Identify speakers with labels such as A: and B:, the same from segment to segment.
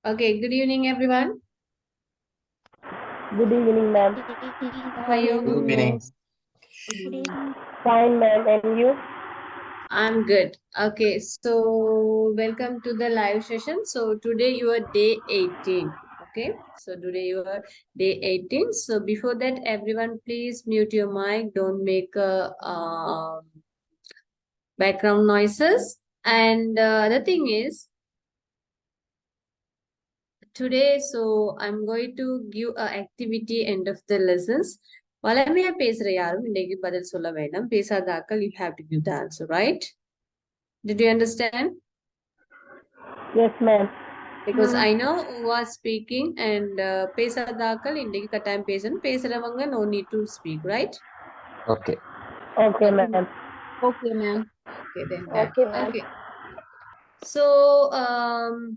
A: Okay, good evening, everyone.
B: Good evening, ma'am.
A: How are you?
C: Good evening.
B: Fine, ma'am. And you?
A: I'm good. Okay, so welcome to the live session. So today you are day 18. Okay, so today you are day 18. So before that, everyone, please mute your mic. Don't make background noises. And the thing is, today, so I'm going to give a activity end of the lessons. வளமையா பேசுற யாரும் இன்னைக்கு பதில் சொல்ல வேண்டாம். பேசாதாக்கள், you have to give the answer, right? Did you understand?
B: Yes, ma'am.
A: Because I know who was speaking and பேசாதாக்கள் இன்னைக்கு கட்டாயம் பேசணும். பேசுறவங்க no need to speak, right?
C: Okay.
B: Okay, ma'am.
D: Okay, ma'am.
A: Okay, then done.
B: Okay, ma'am.
A: Okay. So,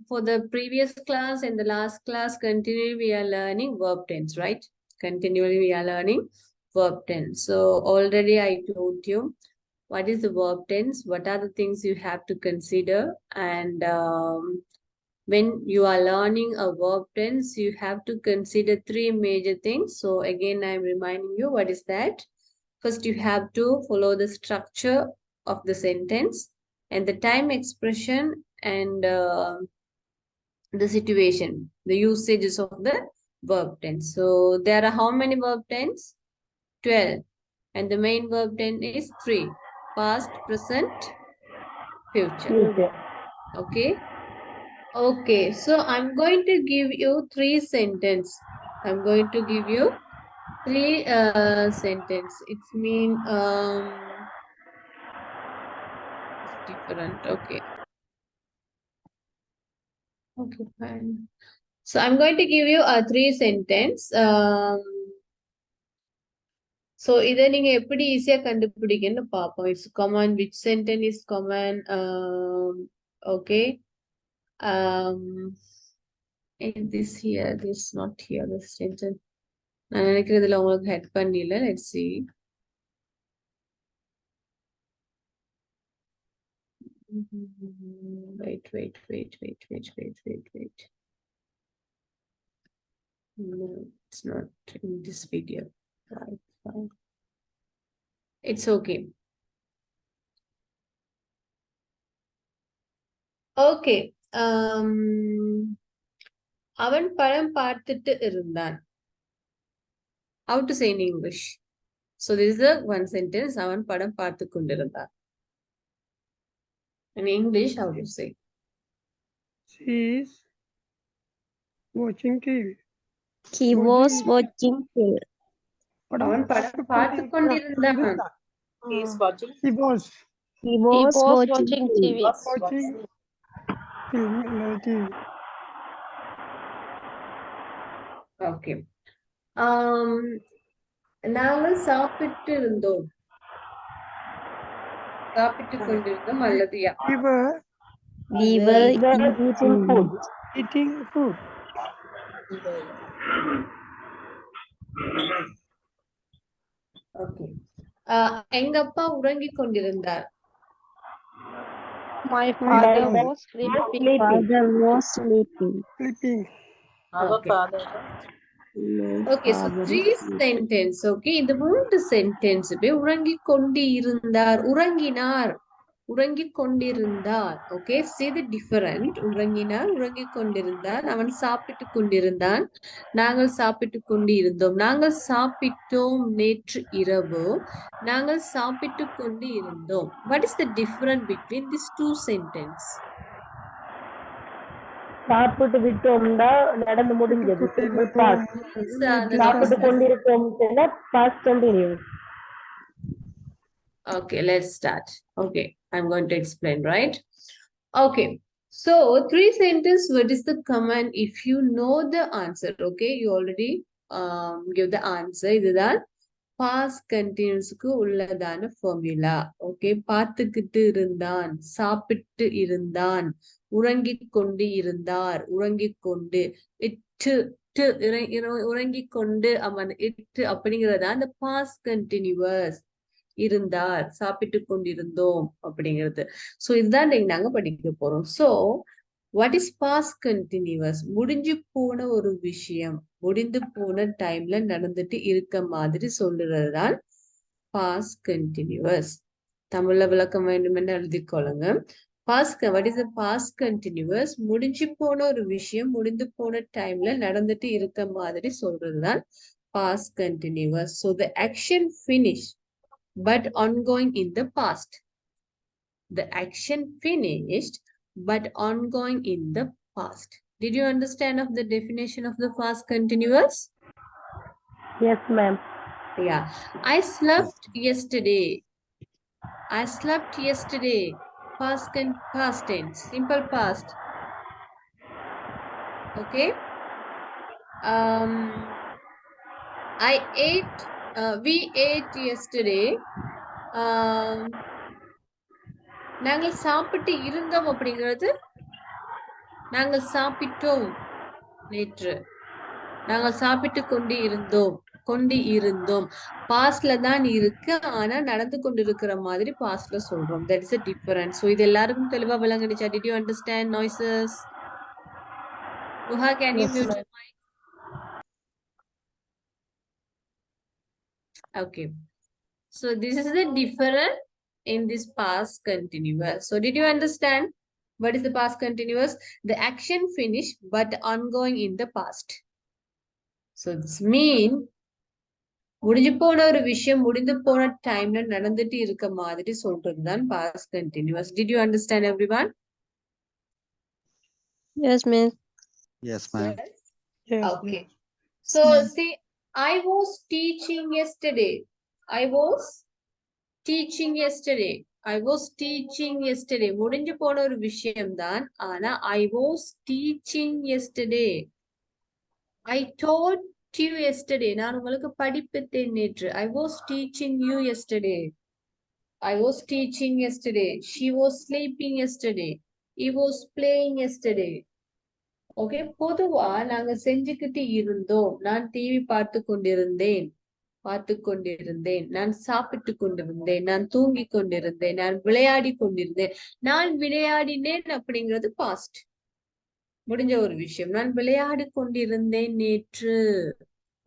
A: for the previous class and the last class, continually we are learning verb tense, right? Continually we are learning verb tense. So, already I told you what is the verb tense, what are the things you have to consider, and when you are learning a verb tense, you have to consider three major things. So, again, I'm reminding you what is that. First, you have to follow the structure of the sentence and the time expression and the situation, the usages of the verb tense. So there are how many verb tense? 12. And the main verb tense is 3. Past, present, future.
B: Future.
A: Okay. Okay. So I'm going to give you 3 sentences. I'm going to give you 3 sentence. It's mean it's different. Okay. Okay, fine. So I'm going to give you a 3 sentence. So இதை நீங்க எப்படி ஈஸியா கண்டுபிடிக்கன்னு பார்ப்போம். It's common. Which sentence is common? Okay. In this here, this not here. This sentence. நான் நினைக்கிறதுல உங்களுக்கு head பண்ணல. Let's see. Wait. No, it's not in this video. Right, fine. It's okay. Okay. அவன் படம் பார்த்துட்டு இருந்தான். How to say in English? So this is the one sentence. அவன் படம் பார்த்து கொண்டிருந்தான். In English, how do you say?
E: She is watching TV.
D: He was watching TV.
A: அவன் படம் பார்த்து கொண்டிருந்தான்.
E: He was
D: He was watching TV.
E: watching film, TV.
A: Okay. நாங்கள் சாப்பிட்டு இருந்தோம். சாப்பிட்டு கொண்டிருந்தோம் அல்லது
D: We were
B: Eating food.
E: Eating food.
A: Okay. எங்க அப்பா உறங்கிக் கொண்டிருந்தார்.
D: My father was
B: Sleeping.
D: sleeping. Father was sleeping.
E: Sleeping.
A: Okay. Okay, so 3 sentence. Okay, இந்த 3 sentence உறங்கிக் கொண்டு இருந்தார், உறங்கினார், உறங்கிக் கொண்டிருந்தார். Okay, see the different. உறங்கினார், உறங்கிக் கொண்டிருந்தார். அவன் சாப்பிட்டு கொண்டிருந்தான், நாங்கள் சாப்பிட்டு கொண்டு இருந்தோம். நாங்கள் சாப்பிட்டோம் நேற்று இரவு, நாங்கள் சாப்பிட்டு கொண்டு இருந்தோம். What is the difference between these 2 sentence?
B: சாப்பிட்டு விட்டோம்னா நடந்து முடிஞ்சது. Simple past. சாப்பிட்டு கொண்டிருக்கோம் past continuous.
A: Okay, let's start. Okay, I'm going to explain, right? Okay, so 3 sentence, what is the command? If you know the answer, okay, you already give the answer. இதுதான் past continuousக்கு உள்ளதான formula. Okay, பார்த்துக்கிட்டு இருந்தான், சாப்பிட்டு இருந்தான், உறங்கிக் கொண்டு இருந்தார், உறங்கிக் கொண்டு, உறங்கிக் கொண்டு, இட்டு அப்படிங்கிறதா அந்த past continuous. இருந்தார், சாப்பிட்டு கொண்டிருந்தோம் அப்படிங்கிறது. சோ இதுதான் நாங்க படிக்க போறோம். So What is past continuous? முடிஞ்சு போன ஒரு விஷயம் முடிந்து போன டைம்ல நடந்துட்டு இருக்க மாதிரி சொல்லுறதுதான் past continuous. தமிழ்ல விளக்கம் வேண்டும் என்று எழுதிக்கொள்ளுங்க. what is the past continuous? முடிஞ்சு போன ஒரு விஷயம் முடிந்து போன டைம்ல நடந்துட்டு இருக்க மாதிரி சொல்றதுதான் past continuous. So the action finished but ongoing in the past. The action finished but ongoing in the past. Did you understand of the definition of the past continuous?
B: Yes, ma'am.
A: Yeah. I slept yesterday. I slept yesterday. Past tense. Simple past. Okay. I ate. We ate yesterday. நாங்கள் சாப்பிட்டு இருந்தோம் அப்படிங்கிறது நாங்கள் சாப்பிட்டோம் நேற்று. நாங்கள் சாப்பிட்டு கொண்டு இருந்தோம் பாஸ்ட்ல தான் இருக்கு, ஆனா நடந்து கொண்டிருக்கிற மாதிரி பாஸ்ட்ல சொல்றோம். That is a difference. So இது எல்லாருக்கும் தெளிவா விளங்குனுச்சா? Did you understand noises? Nuha, can you
B: Yes,
A: mute
B: ma'am.
A: your mic? Okay. So this is the difference in this past continuous. So did you understand what is the past continuous? The action finished but ongoing in the past. So this mean முடிஞ்சு போன ஒரு விஷயம் முடிந்து போன டைம்ல நடந்துட்டு இருக்க மாதிரி சொல்றதுதான் past continuous. Did you understand everyone?
D: Yes, miss.
C: Yes, ma'am.
E: Yes.
A: Okay. So see, I was teaching yesterday. I was teaching yesterday. I was teaching yesterday. முடிஞ்சு போன ஒரு விஷயம் தான், ஆனா I was teaching yesterday. I taught you yesterday. நான் உங்களுக்கு படிப்பித்தேன் நேற்று. I was teaching you yesterday. I was teaching yesterday. She was sleeping yesterday. He was playing yesterday. Okay, பொதுவா நாங்க செஞ்சுக்கிட்டு இருந்தோம். நான் டிவி பார்த்து கொண்டிருந்தேன். நான் சாப்பிட்டு கொண்டிருந்தேன். நான் தூங்கி கொண்டிருந்தேன். நான் விளையாடி கொண்டிருந்தேன். நான் விளையாடினேன் அப்படிங்கிறது பாஸ்ட். முடிஞ்ச ஒரு விஷயம். நான் விளையாடி கொண்டிருந்தேன் நேற்று.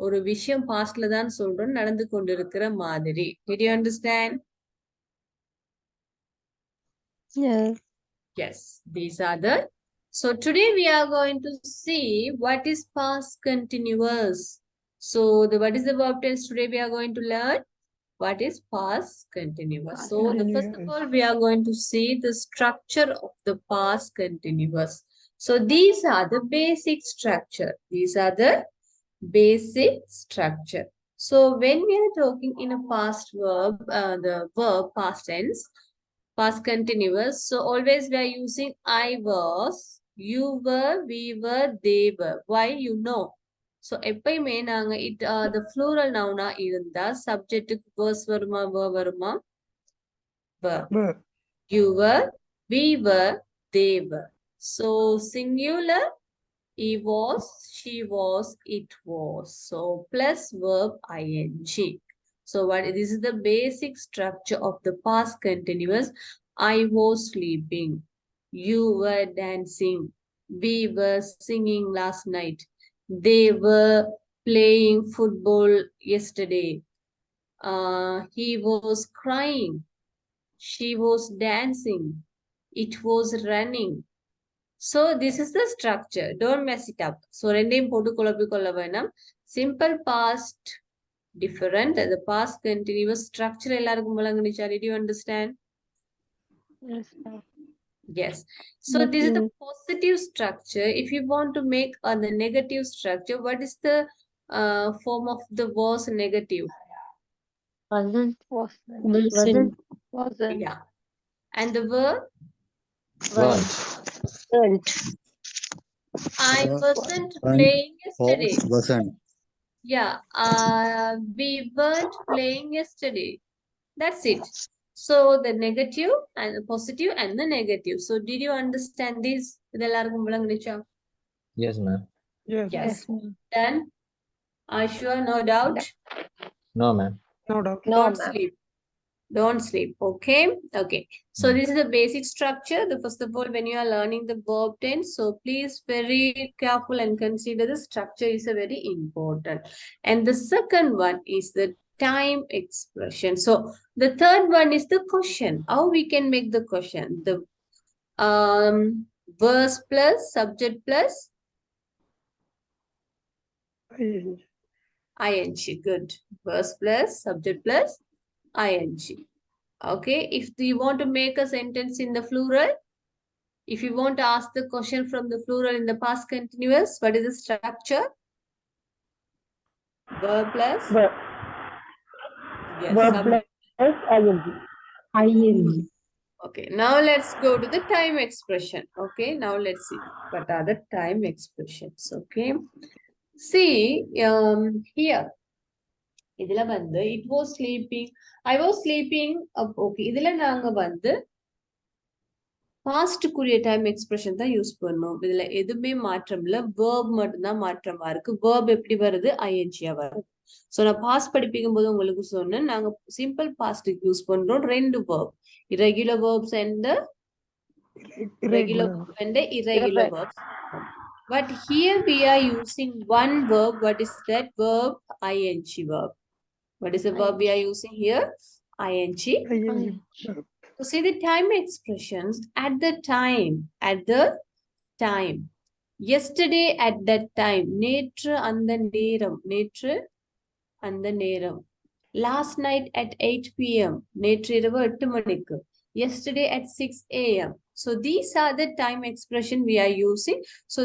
A: ஒரு விஷயம் பாஸ்ட்ல தான் சொல்றோம், நடந்து கொண்டிருக்கிற மாதிரி. Did you understand?
D: Yeah.
A: Yes, these are the. So today we are going to see what is past continuous. So what is the verb tense today we are going to learn? What is past continuous? So the first of all we are going to see the structure of the past continuous. So these are the basic structure. These are the basic structure. So when we are talking in a past verb, the verb past tense, past continuous. So always we are using I was, you were, we were, they were. Why? You know. So எப்பயுமே நாங்க the plural noun இருந்தா subject was வருமா were வருமா? Were. You were, we were, they were. So singular, he was, she was, it was. So plus verb ing. So this is the basic structure of the past continuous. I was sleeping. You were dancing. We were singing last night. They were playing football yesterday. He was crying. She was dancing. It was running. So this is the structure. Don't mess it up. So ரெண்டையும் போட்டு குழப்பிக்கொள்ள வேண்டாம். Simple past different. The past continuous structure எல்லாருக்கும் விளங்குனுச்சா? Did you understand?
D: Yes, ma'am.
A: Yes. So this is the positive structure. If you want to make the negative structure, what is the form of the was negative?
D: Wasn't.
A: Yeah. And the verb?
D: Weren't.
A: I wasn't playing yesterday.
C: Wasn't.
A: Yeah, we weren't playing yesterday. That's it. So the negative and the positive and the negative. So did you understand this? இதெல்லாருக்கும் விளங்குனுச்சா?
F: Yes, ma'am.
A: Yes. Done? Are you sure? No doubt?
F: No, ma'am.
E: No doubt.
A: Don't sleep. Don't sleep. Okay. Okay. So this is the basic structure. The first of all, when you are learning the verb tense, so please very careful and consider the structure is a very important. And the second one is the time expression. So the third one is the question. How we can make the question? The verse plus subject plus
E: ing.
A: ing. Good. Verse plus subject plus ing. Okay. If you want to make a sentence in the plural, if you want to ask the question from the plural in the past continuous, what is the structure? Verb plus
B: Verb,
A: yes,
B: verb
A: subject.
B: plus ing.
A: Okay, now let's go to the time expression. Okay, now let's see what are the time expressions. Okay, see here. இதுல வந்து it was sleeping, I was sleeping. Okay, இதுல நாங்க வந்து past குரிய time expression தான் use பண்ணோம். இதுல எதுவுமே மாற்றம் இல்ல, verb மட்டும்தான் மாற்றமா இருக்கு. verb எப்படி வருது? ing வருது. சோ நான் பாஸ்ட் படிப்பிக்கும் போது உங்களுக்கு சொன்னேன், நாங்க சிம்பிள் பாஸ்டுக்கு யூஸ் பண்றோம் ரெண்டு verb, irregular verbs and the regular verb and the irregular verbs. But here we are using one verb. What is that verb? ing verb. What is the verb we are using here? ing.
E: ing.
A: So see the time expressions at the time, at the time. Yesterday at that time. நேற்று அந்த நேரம், நேற்று அந்த நேரம். Last night at 8 p.m. நேற்று இரவு 8 மணிக்கு. Yesterday at 6 a.m. So these are the time expression we are using. So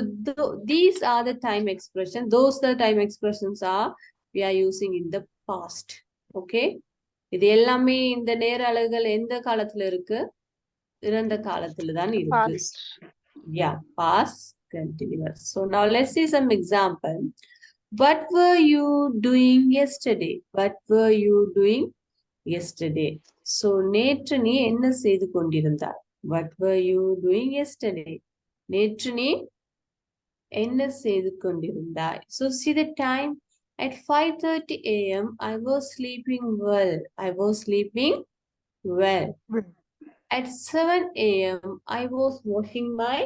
A: these are the time expression. Those the time expressions are we are using in the past. Okay. இது எல்லாமே இந்த நேர அலகுகள் எந்த காலத்துல இருக்கு? இறந்த காலத்துல தான் இருக்கு. Yeah, past continuous. So now let's see some example. What were you doing yesterday? What were you doing yesterday? So நேற்று நீ என்ன செய்து கொண்டிருந்தாய்? What were you doing yesterday? நேற்று நீ என்ன செய்து கொண்டிருந்தாய்? So see the time. At 5:30 a.m. I was sleeping well. I was sleeping well. At 7 a.m. I was washing my.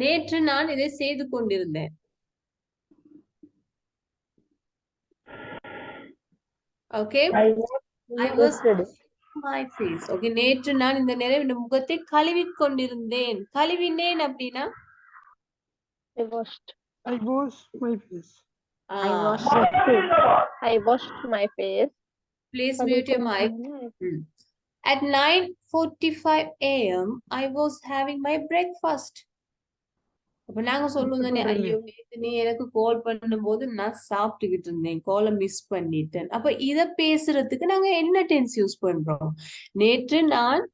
A: நேற்று நான் இதை செய்து கொண்டிருந்தேன். Okay. I was my face. Okay. நேற்று நான் இந்த நேரம் இந்த முகத்தை கழுவிக் கொண்டிருந்தேன். கழுவினேன் அப்படின்னா
D: I washed.
E: I wash my face.
D: I washed my face.
A: Please mute your mic. At 9:45 a.m. I was having my breakfast. அப்ப நாங்க சொல்லுவோம் தானே, ஐயோ நேத்து நீ எனக்கு கால் பண்ணும்போது நான் சாப்பிட்டுக்கிட்டு இருந்தேன், காலை மிஸ் பண்ணிட்டேன். அப்ப இத பேசுறதுக்கு நாங்க என்ன டென்ஸ் யூஸ் பண்றோம்? நேற்று நான்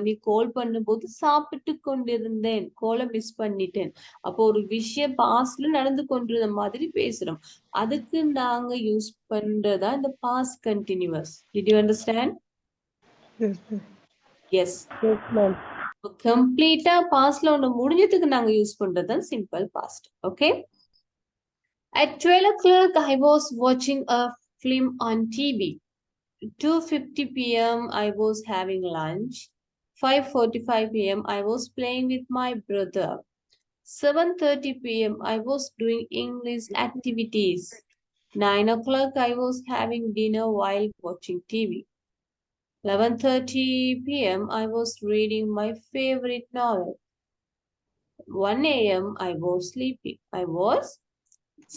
A: நீ கால் பண்ணும்போது சாப்பிட்டு கொண்டிருந்தேன், காலை மிஸ் பண்ணிட்டேன். அப்போ ஒரு விஷயம் பாஸ்ட்ல நடந்து கொண்டிருந்த மாதிரி பேசுறோம். அதுக்கு நாங்க யூஸ் பண்றதா இந்த past continuous. Did you understand?
E: Yes, ma'am.
A: Yes.
B: Yes, ma'am.
A: கம்ப்ளீட்டா பாஸ்ட்ல ஒண்ணு முடிஞ்சதுக்கு நாங்க யூஸ் பண்றது simple past. Okay. At 12 o'clock I was watching a film on TV. 2:50 p.m. I was having lunch. 5:45 p.m. I was playing with my brother. 7:30 p.m. I was doing English activities. 9 o'clock I was having dinner while watching TV. 11:30 p.m. I was reading my favorite novel. 1 a.m. I was sleeping. I was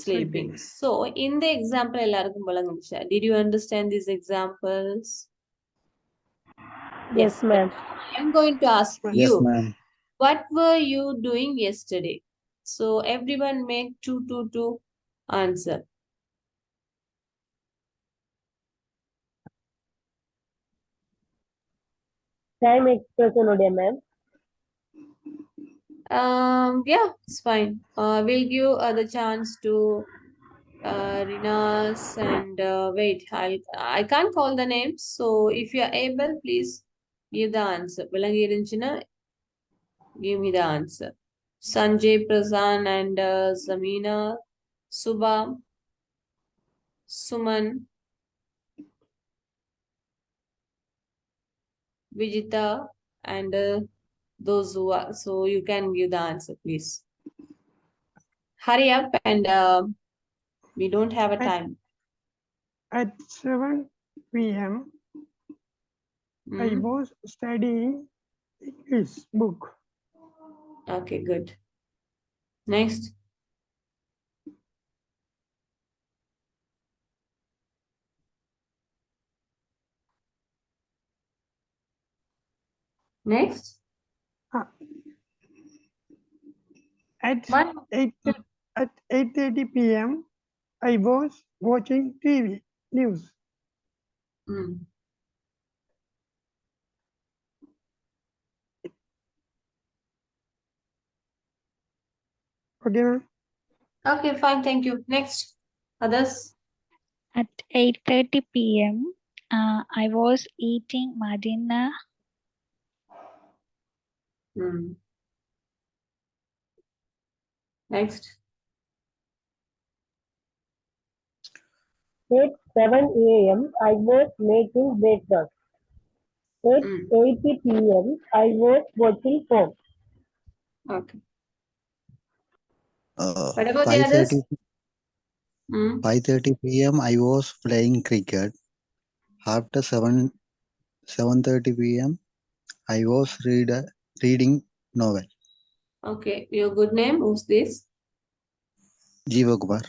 A: sleeping. So, in the example, எல்லாருக்கும் விளங்குச்சா? Did you understand these examples?
B: Yes, ma'am.
A: I'm going to ask
C: Yes,
A: you,
C: ma'am.
A: what were you doing yesterday? So, everyone make 2 answer.
B: Time expression உடைய ma'am.
A: Yeah, it's fine. We'll give the chance to Rinas and wait, I can't call the names. So if you are able, please give the answer. Vilangi irunchina, give me the answer. Sanjay, Prasan and Zamina, Subha, Suman. Vijita, and those who are. So you can give the answer, please. Hurry up, and we don't have a
E: At,
A: time.
E: at 7 p.m., I
A: Hmm?
E: was studying English book.
A: Okay, good. Next. Next.
E: Uh, At
A: One.
E: 8 at 8:30 p.m., I was watching TV news.
A: Hmm.
E: Okay, ma'am.
A: Okay, fine. Thank you. Next. Others.
C: At 8:30 p.m., I was eating Madina.
A: Hmm. Next.
B: At 7 a.m., I was making breakfast. At
A: Hmm.
B: 8 p.m., I was watching phone.
A: Okay.
F: Uh,
A: What about the
F: 5:30
A: others? Hmm.
F: 5:30 p.m. I was playing cricket. After 7:30 p.m. I was reading novel.
A: Okay. Your good name? Who's this?
F: Jiva Kumar.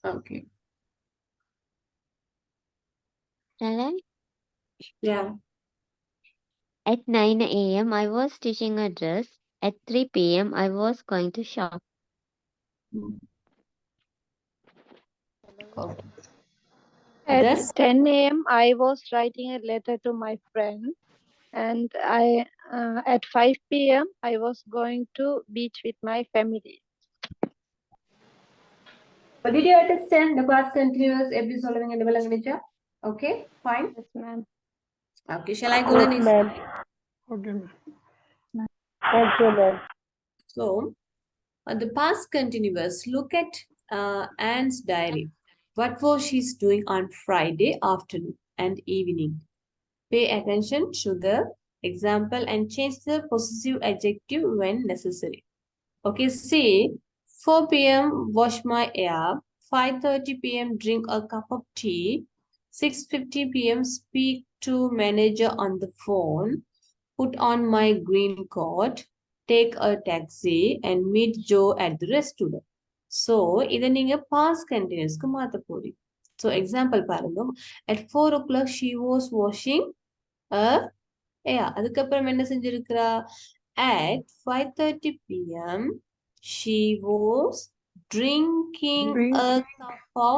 A: Okay.
G: Shall I?
A: Yeah.
G: At 9 a.m., I was stitching a dress. At 3 p.m., I was going to shop.
A: Hmm. Okay.
D: At
A: Others?
D: 10 a.m., I was writing a letter to my friend, and at 5 p.m., I was going to beach with my family.
A: But did you understand the past continuous every solving and development? Okay, fine.
D: Yes, ma'am.
A: Okay, shall I go to
B: Yes,
A: next
B: ma'am.
A: slide?
E: Okay, ma'am.
B: Okay, ma'am.
A: So, the past continuous, look at Anne's diary. What was she doing on Friday afternoon and evening? Pay attention to the example and change the possessive adjective when necessary. Okay, say 4 p.m. wash my hair, 5:30 p.m. drink a cup of tea, 6:50 p.m. speak to manager on the phone, put on my green coat, take a taxi and meet Joe at the restaurant. So, இதை நீங்க past continuous க்கு மாத்த போறீங்க. So, example பாருங்க. At 4 o'clock, she was washing a அதுக்கப்புறம் என்ன செஞ்சிருக்கிறா? At 5:30 p.m., she was drinking
E: Drink
A: a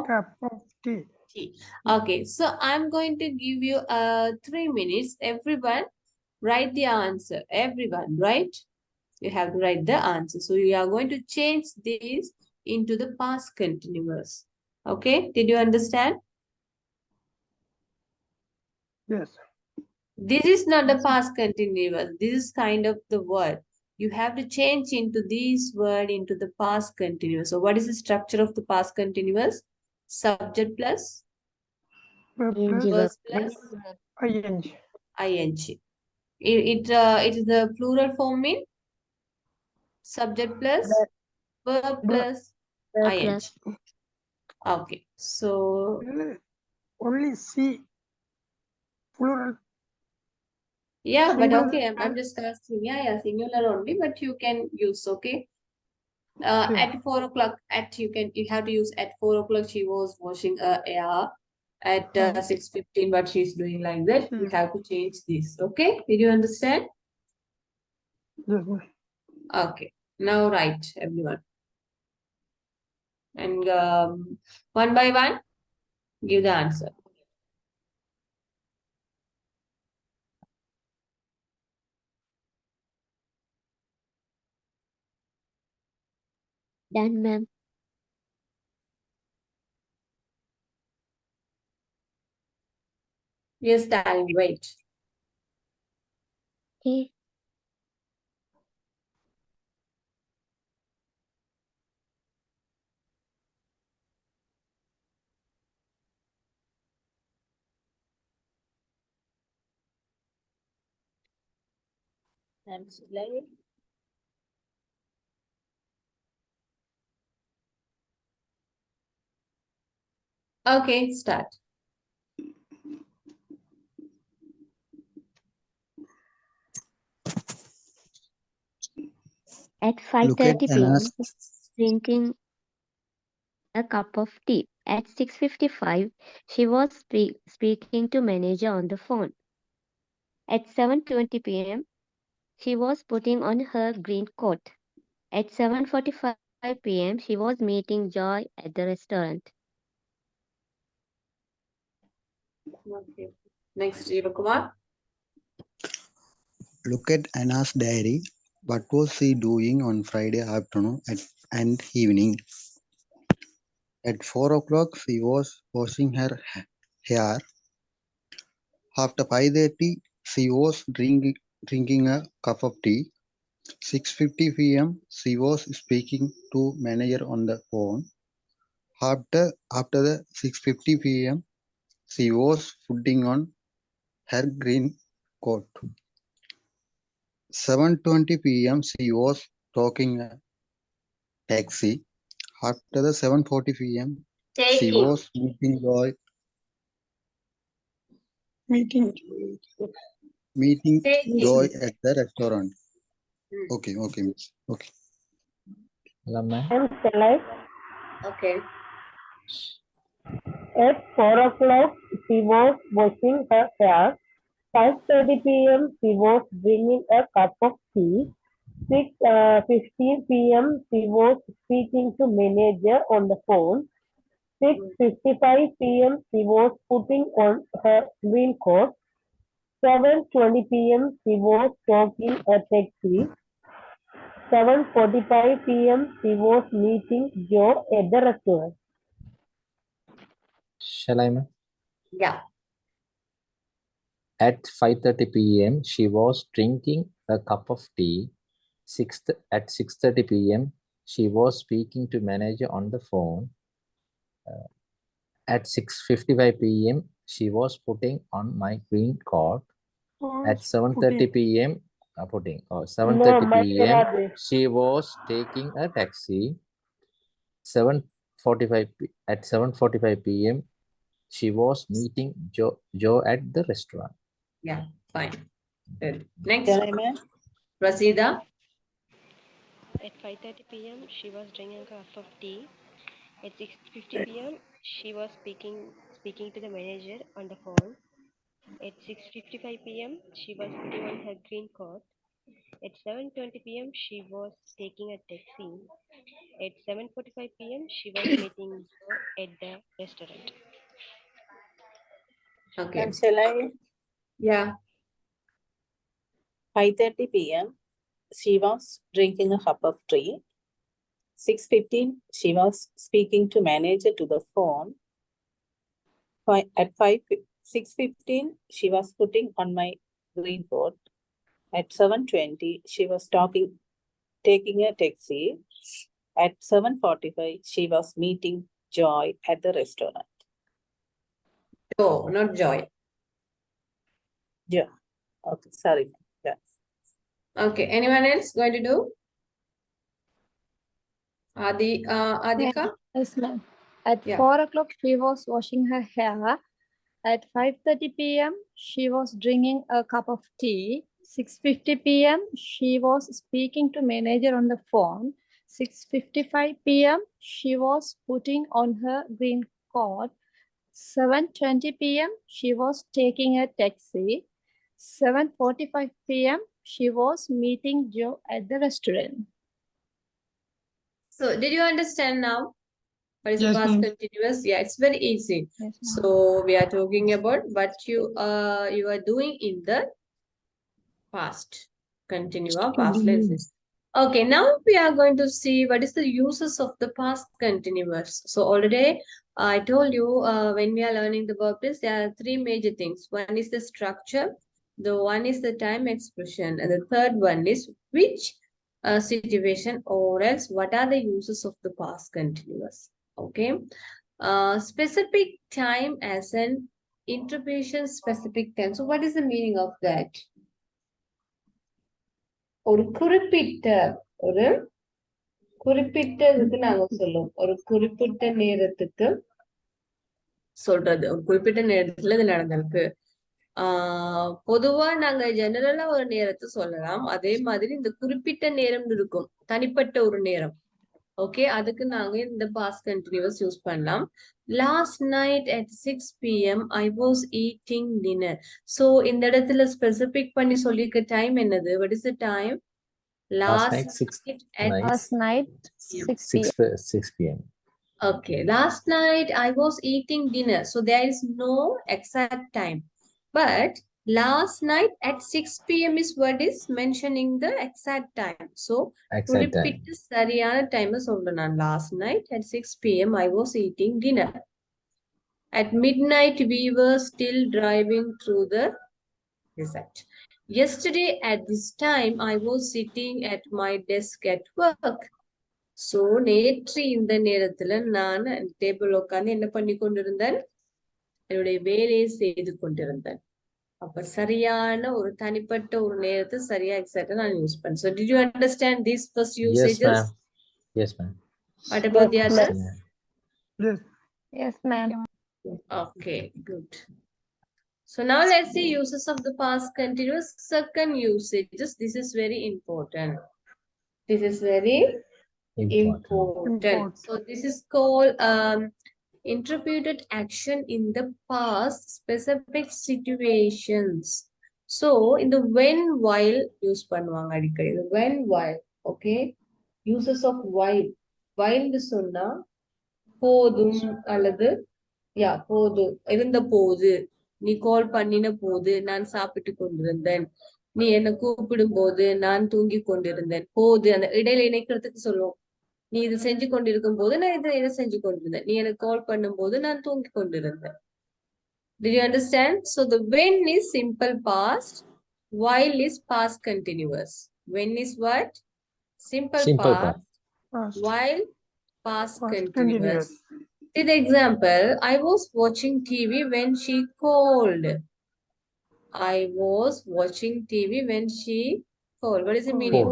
E: cup of tea.
A: tea. Okay, so I'm going to give you 3 minutes. Everyone, write the answer. Everyone, right? You have to write the answer. So you are going to change this into the past continuous. Okay, did you understand?
E: Yes.
A: This is not the past continuous. This is kind of the word. You have to change into this word into the past continuous. So what is the structure of the past continuous? Subject plus
E: Verb
G: ing
E: plus
A: verb
G: verb.
A: plus
E: ing.
A: ing. It is the plural form in subject plus verb
E: Verb.
A: plus
G: Verb
A: ing.
G: plus.
A: Okay, so
E: Only see plural.
A: yeah, but
E: Singular
A: okay, I'm
E: and
A: just asking. Yeah, singular only, but you can use, okay.
E: yeah.
A: At 4 o'clock, you have to use at 4 o'clock. She was washing her hair. At 6:15, what she's doing like that. You have to change this. Okay, did you understand?
E: Yes, ma'am.
A: Okay, now write everyone, and one by one, give the answer.
G: Done, ma'am.
A: Yes, darling, wait.
G: Okay.
H: I'm Sulay.
A: Okay, start.
G: At
F: Look at
G: 5:30 p.m.,
F: Anna's.
G: he was drinking a cup of tea. At 6:55, she was speaking to manager on the phone. At 7:20 p.m., she was putting on her green coat. At 7:45 p.m., she was meeting Joy at the restaurant.
A: Okay. Next, Jiva Kumar.
F: Look at Anna's diary. What was she doing on Friday afternoon and evening? At 4 o'clock, she was washing her hair. After 5:30, she was drinking a cup of tea. 6:50 p.m., she was speaking to manager on the phone. After the 6:50 p.m., she was putting on her green coat. 7:20 p.m., she was talking a taxi. After the 7:40 p.m., she
A: Taking.
F: was meeting
E: Meeting.
A: Taking.
F: Joy at the restaurant.
A: Hmm.
F: Okay, miss. Okay.
B: I'm Sulay.
A: Okay.
B: At 4 o'clock, she was washing her hair. 5:30 p.m. she was drinking a cup of tea. 6:15 p.m. she was speaking to manager on the phone. 6:55 p.m. she was putting on her green coat. 7:20 p.m. she was talking a taxi. 7:45 p.m. she was meeting Joe at the restaurant.
I: Shall I, ma'am?
A: Yeah.
I: At 5:30 p.m., she was drinking a cup of tea. At 6:30 p.m., she was speaking to manager on the phone. At 6:55 p.m., she was putting on my green coat. At 7:30 p.m., 7:30 p.m., she was taking a taxi. 7:45 p.m., she was meeting Joe at the restaurant.
A: Yeah, fine. Good. Next,
H: Shall I, ma'am?
A: Rasida.
J: At 5:30 p.m., she was drinking a cup of tea. At 6:50 p.m., she was speaking to the manager on the phone. At 6:55 p.m., she was putting on her green coat. At 7:20 p.m., she was taking a taxi. At 7:45 p.m., she was meeting Joe at the restaurant.
A: Okay.
H: Ma'am, shall I?
A: Yeah.
H: 5:30 p.m. she was drinking a cup of tea. 6:15 she was speaking to manager to the phone. At 6:15 she was putting on my green coat. At 7:20 she was taking a taxi. At 7:45 she was meeting Joy at the restaurant.
A: Oh, not Joy.
H: Yeah. Okay, sorry. Yeah.
A: Okay. Anyone else going to do? Adhika?
D: Yes, ma'am. At
A: Yeah.
D: 4 o'clock, she was washing her hair. At 5:30 p.m., she was drinking a cup of tea. 6:50 p.m., she was speaking to manager on the phone. 6:55 p.m., she was putting on her green coat. 7:20 p.m., she was taking a taxi. 7:45 p.m., she was meeting Joe at the restaurant.
A: So, did you understand now? What is the
E: Yes,
A: past
E: ma'am.
A: continuous? Yeah, it's very easy.
D: Yes, ma'am.
A: So, we are talking about what you are doing in the past. Continue or past lenses. Okay, now we are going to see what is the uses of the past continuous. So already I told you when we are learning the verb tense, there are three major things. One is the structure, the one is the time expression, and the third one is which situation or else what are the uses of the past continuous. Okay. Specific time as an interpretation specific time. So what is the meaning of that? ஒரு குறிப்பிட்டதுக்கு நாங்க சொல்லுவோம். ஒரு குறிப்பிட்ட நேரத்துக்கு சொல்றது. ஒரு குறிப்பிட்ட நேரத்துல இது நடந்திருக்கு. பொதுவா நாங்க ஜெனரலா ஒரு நேரத்தை சொல்லலாம். அதே மாதிரி இந்த குறிப்பிட்ட நேரம் இருக்கும். தனிப்பட்ட ஒரு நேரம். ஓகே, அதுக்கு நாங்க இந்த பாஸ்ட் கண்டினியூஸ் யூஸ் பண்ணலாம். Last night at 6 p.m. I was eating dinner. So இந்த இடத்துல ஸ்பெசிபிக் பண்ணி சொல்லிருக்க டைம் என்னது? What is the time?
I: Last night, 6 p.m.
A: Okay, last night I was eating dinner. So there is no exact time. But last night at 6 p.m. is what is mentioning the exact time. So குறிப்பிட்ட சரியான time சொல்றேன் நான். Last night at 6 p.m. I was eating dinner. At midnight we were still driving through the desert. Yesterday at this time I was sitting at my desk at work. So நேற்று இந்த நேரத்துல நான் table உட்கார்ந்து என்ன பண்ணி கொண்டிருந்தேன்? என்னுடைய வேலையை செய்து கொண்டிருந்தேன். அப்ப சரியான ஒரு தனிப்பட்ட ஒரு நேரத்தை சரியா எக்ஸாக்ட்டா நான் யூஸ் பண்ணேன். So did you understand these first usages?
I: Yes, ma'am.
A: What about the others?
E: Yes.
D: Yes, ma'am.
A: Okay, good. So now let's see uses of the past continuous. Second usages. This is very important. This is very important. So this is called interpreted action in the past specific situations. So in the when while use பண்ணுவாங்க அடிக்கடி. The when while, okay? Uses of while. While சொன்னா போதும் அல்லது போதும் இருந்த போது, நீ கால் பண்ணின போது நான் சாப்பிட்டு கொண்டிருந்தேன், நீ என்ன கூப்பிடும் போது நான் தூங்கி கொண்டிருந்தேன். போது அந்த இடையில இணைக்கிறதுக்கு சொல்லுவோம். நீ இது செஞ்சு கொண்டிருக்கும் போது நான் இதை செஞ்சு கொண்டிருந்தேன், நீ எனக்கு கால் பண்ணும் போது நான் தூங்கி கொண்டிருந்தேன். Did you understand? So the when is simple past, while is past continuous. When is what? Simple past. While past continuous. See the example. I was watching TV when she called. I was watching TV when she called. What is the meaning?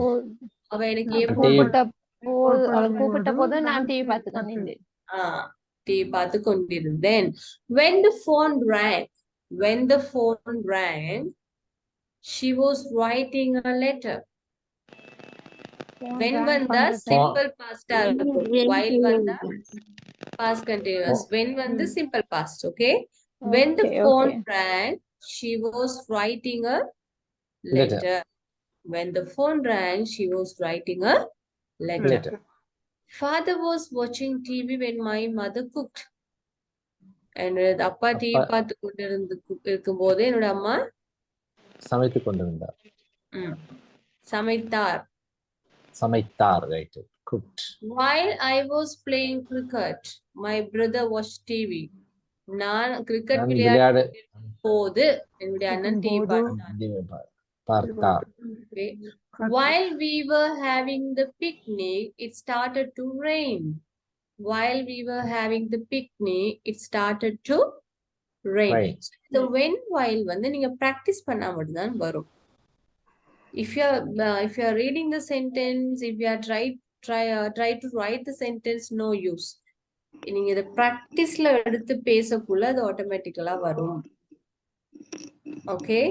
A: அவ எனக்கு
D: கூப்பிட்ட போது நான் TV பார்த்து கொண்டிருந்தேன்.
A: TV பார்த்து கொண்டிருந்தேன். When the phone rang, she was writing a letter. When வந்தா simple past ஆ இருக்கும். While வந்தா past continuous. When வந்து simple past, okay? When the phone rang, she was writing a letter. When the phone rang, she was writing a letter. Father was watching TV when my mother cooked. என்னோட அப்பா TV பார்த்து இருக்கும் போது என்னோட அம்மா
I: சமைத்துக் கொண்டிருந்தார்.
A: சமைத்தார்,
I: right? Cooked.
A: While I was playing cricket, my brother watched TV. நான் cricket விளையாடும் போது என்னுடைய அண்ணன் டிவி பார்த்தார். While we were having the picnic, it started to rain. While we were having the picnic, it started to rain. So, the when while வந்து நீங்க practice பண்ணா மட்டும் தான் வரும். If you are reading the sentence, if you are try to write the sentence, no use. நீங்க இத practiceல எடுத்து பேசக்குள்ள அது ஆட்டோமேட்டிக்கலா வரும். Okay,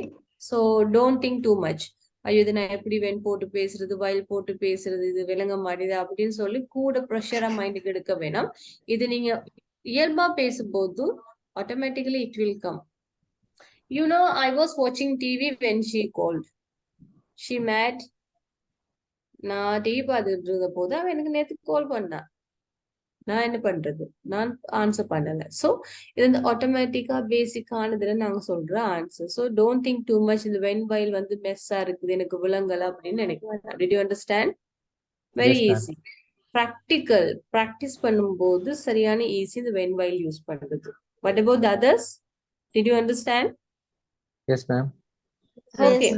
A: so don't think too much. ஐயோ இது நான் எப்படி when போட்டு பேசுறது, while போட்டு பேசுறது, இது விளங்க மாட்டேது அப்படின்னு சொல்லி கூட ப்ரெஷரா மைண்டுக்கு எடுக்க வேணாம். இது நீங்க இயல்பா பேசும்போது automatically it will come. You know, I was watching TV when she called. She mad. நான் டிவி பார்த்துட்டு இருந்த போது அவன் எனக்கு நேற்று கால் பண்ணா. நான் என்ன பண்றது? நான் ஆன்சர் பண்ணல. சோ இது வந்து ஆட்டோமேட்டிக்கா பேசிக்கானதுல நாங்க சொல்ற answer. So don't think too much. இந்த வென் வைல் வந்து மெஸ்ஸா இருக்குது, எனக்கு விளங்கல அப்படின்னு நினைக்க வேண்டாம். Did you understand? Very easy. Practical practice பண்ணும்போது சரியான ஈஸி இந்த வென் வைல் யூஸ் பண்றது. What about the others? Did you understand?
I: Yes, ma'am.
A: Okay.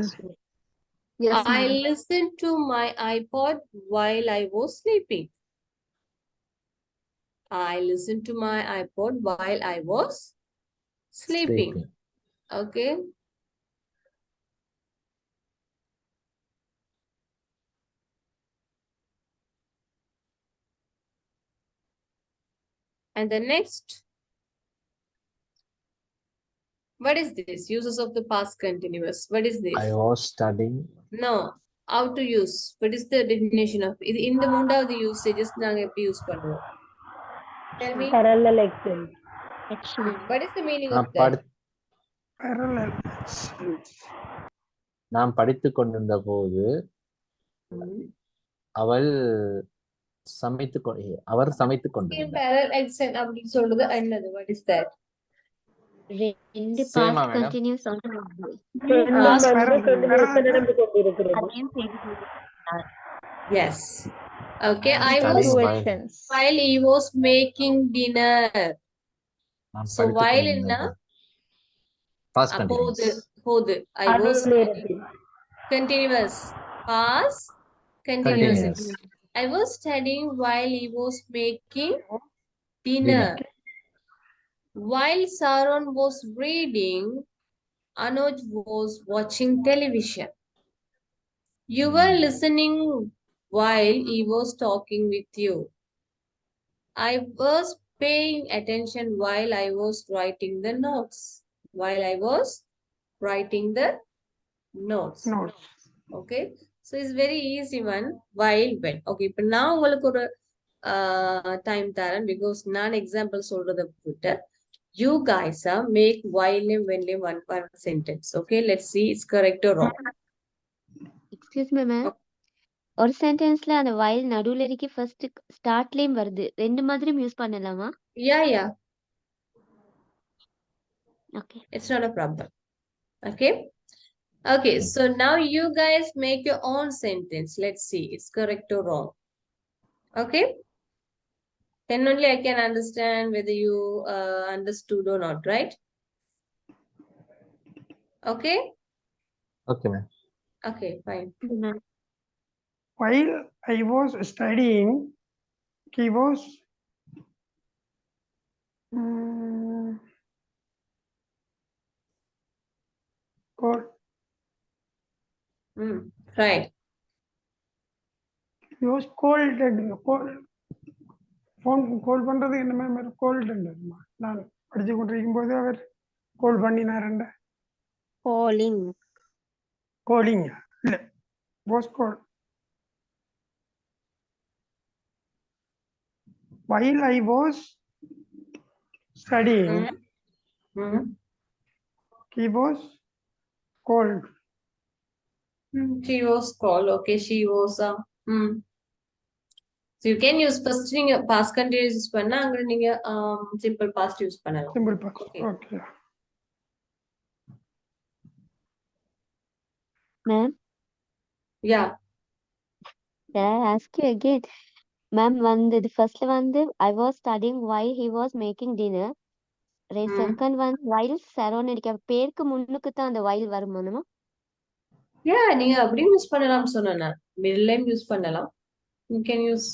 D: Yes,
A: I listened to my iPod while I was sleeping. I listened to my iPod while I was sleeping. Okay. And the next, what is this? Uses of the past continuous. What is this?
I: I was studying.
A: No. How to use? What is the definition of it? In the மூன்றாவது usages நாங்க எப்படி use பண்ணுவோம்? Tell me.
B: Parallel extension.
A: What is the meaning
I: நான்
A: of that?
E: Parallel.
I: நான் படித்துக் கொண்டிருந்த போது அவர் சமைத்துக் கொண்டிருந்தார்.
A: Parallel extension அப்படின்னு சொல்றது என்னது? What is that?
G: ரெண்டு
I: Same
G: past
I: madam.
G: continuous
A: Yes. Okay.
I: I am
A: I was
I: studying while-
D: Situations.
A: while he was making dinner.
I: நான்
A: So
I: படித்துக்
A: while
I: கொண்டிருந்த
A: in
I: போது. Past continuous.
A: போது I was studying. Continuous. Past continuous.
I: Continuous.
A: I was studying while he was making dinner.
I: Dinner.
A: While Saron was reading, Anuj was watching television. You were listening while he was talking with you. I was paying attention while I was writing the notes. While I was writing the notes.
E: Notes.
A: Okay. So it's very easy one. While, when. Okay. But now உங்களுக்கு ஒரு time தரேன் because நான் example சொல்றத விட்டு you guys make while and when one sentence. Okay. Let's see it's correct or wrong.
G: Excuse me ma'am, ஒரு சென்டென்ஸ்ல அந்த while நடுவுல இருக்கு, ஃபர்ஸ்ட் ஸ்டார்ட்லயும் வருது, ரெண்டு மாதிரியும் யூஸ் பண்ணலாமா?
A: Yeah.
G: Okay,
A: It's not a problem. Okay. Okay. So now you guys make your own sentence. Let's see it's correct or wrong. Okay. Then only I can understand whether you understood or not, right? Okay.
I: Okay, ma'am.
A: Okay, fine.
E: While I was studying, he was called,
A: Right.
E: he was called. Phone call பண்றது என்ன ma'am gold நான் படிச்சு கொண்டிருக்கும் போது அவர் கால் பண்ணினாருண்ட கோலிங் இல்ல was call while I was studying he was called.
A: She was called. Okay, she was So you can use first thing past continuous use பண்ணா அங்க நீங்க simple past use பண்ணலாம்.
E: Simple past. Okay.
G: Ma'am?
A: Yeah.
G: Can I ask you again? Ma'am, the first one, I was studying while he was making dinner. Second one, while Saron பேருக்கு முன்னுக்கு தான் அந்த while வருமா?
A: Yeah, நீங்க அப்படியும் use பண்ணலாம் சொன்னேன். Middle name யூஸ் பண்ணலாம். You can use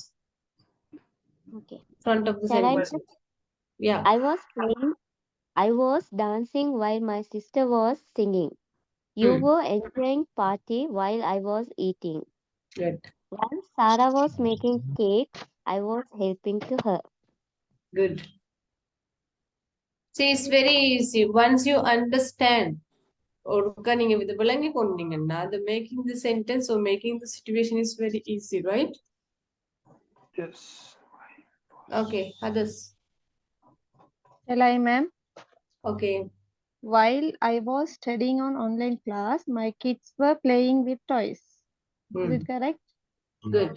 A: front of the sentence. Yeah.
G: I was dancing while my sister was singing. You were enjoying party while I was eating.
A: Good.
G: While Sarah was making cake, I was helping to her.
A: Good. See, it's very easy. Once you understand, or நீங்க இது விளங்கி கொண்டீங்கன்னா, the making the sentence or making the situation is very easy, right?
E: Yes.
A: Okay, others.
D: Shall I, ma'am?
A: Okay.
D: While I was studying on online class, my kids were playing with toys. Is it correct?
A: Good.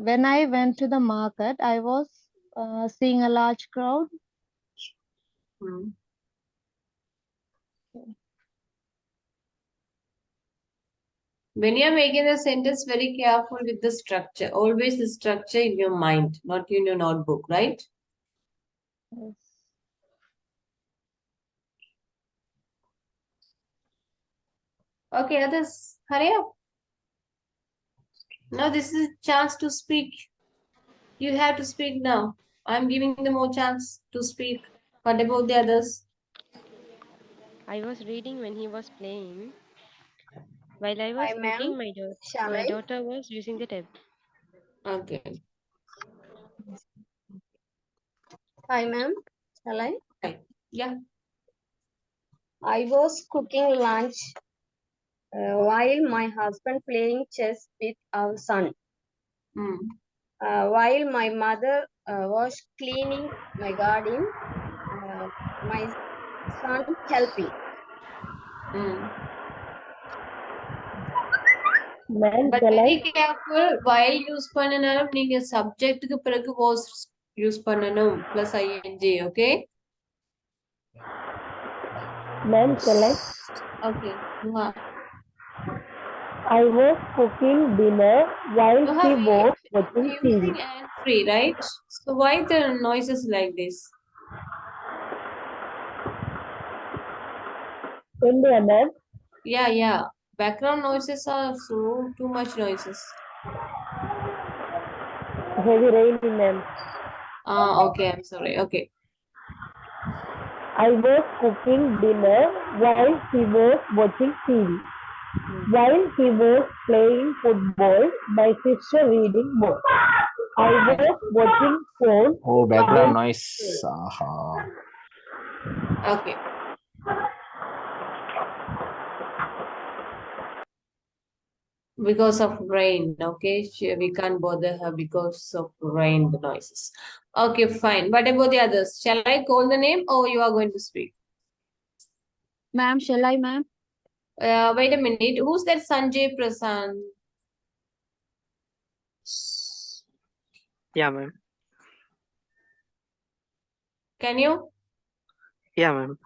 D: When I went to the market, I was seeing a large crowd.
A: When you're making the sentence, very careful with the structure. Always the structure in your mind, not in your notebook, right?
D: Yes.
A: Okay, others, hurry up. Now this is a chance to speak. You have to speak now. I'm giving them more chance to speak. What about the others?
J: I was reading when he was playing. While I was speaking, my daughter was using the tab.
A: Okay.
K: Hi, ma'am. Shall I?
A: Yeah.
K: I was cooking lunch while my husband playing chess with our son. While my mother was cleaning my garden, my son helping.
B: Ma'am,
A: But
B: shall I?
A: very careful while use பண்ணனாலும் நீங்க சப்ஜெக்ட்டுக்கு பிறகு was use பண்ணணும் plus ing, okay?
B: Ma'am, shall I?
A: Okay.
B: I was cooking dinner while
A: You
B: she
A: have
B: was watching TV.
A: using and free, right? So why the noises like this?
B: India, ma'am.
A: Yeah. Background noises are so too much noises.
B: Heavy rain, ma'am.
A: Okay, I'm sorry. Okay.
B: I was cooking dinner while she was watching TV. While he was playing football, my sister reading book. I was watching phone.
I: Oh, background noise. Aha.
A: Okay. Because of rain, okay? We can't bother her because of rain, the noises. Okay, fine. What about the others? Shall I call the name or you are going to speak?
D: Ma'am, shall I, ma'am?
A: Wait a minute. Who's that Sanjay Prasan?
L: Yeah, ma'am.
A: Can you?
L: Yeah, ma'am.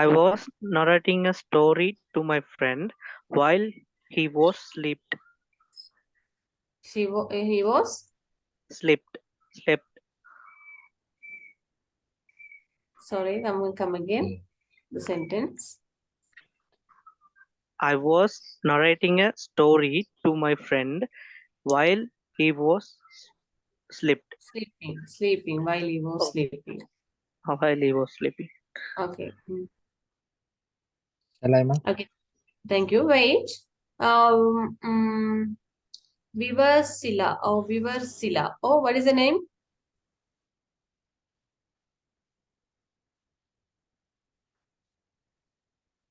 L: I was narrating a story to my friend while he was slept.
A: He was?
L: Slept.
A: Sorry, I'm going to come again. The sentence.
L: I was narrating a story to my friend while he was slept.
A: Sleeping while he was sleeping.
L: While he was sleeping.
A: Okay.
I: Shall I, ma'am?
A: Okay. Thank you. Wait. Vivarsila. Oh, what is the name?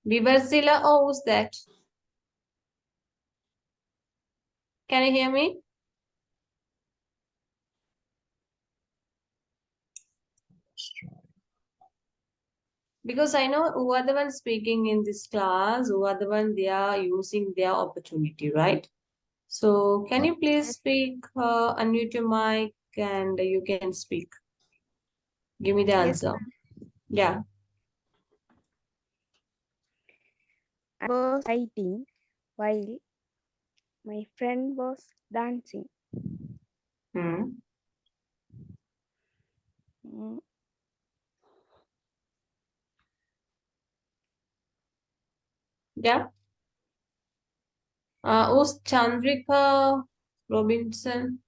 A: Vivarsila. Oh, who's that? Can you hear me? Because I know who are the ones speaking in this class, who are the ones they are using their opportunity, right? So can you please speak, unmute your mic and you can speak. Give me the
K: Yes,
A: answer. Yeah.
K: I was writing while my friend was dancing.
A: Hmm. Yeah. Who's Chandrika Robinson?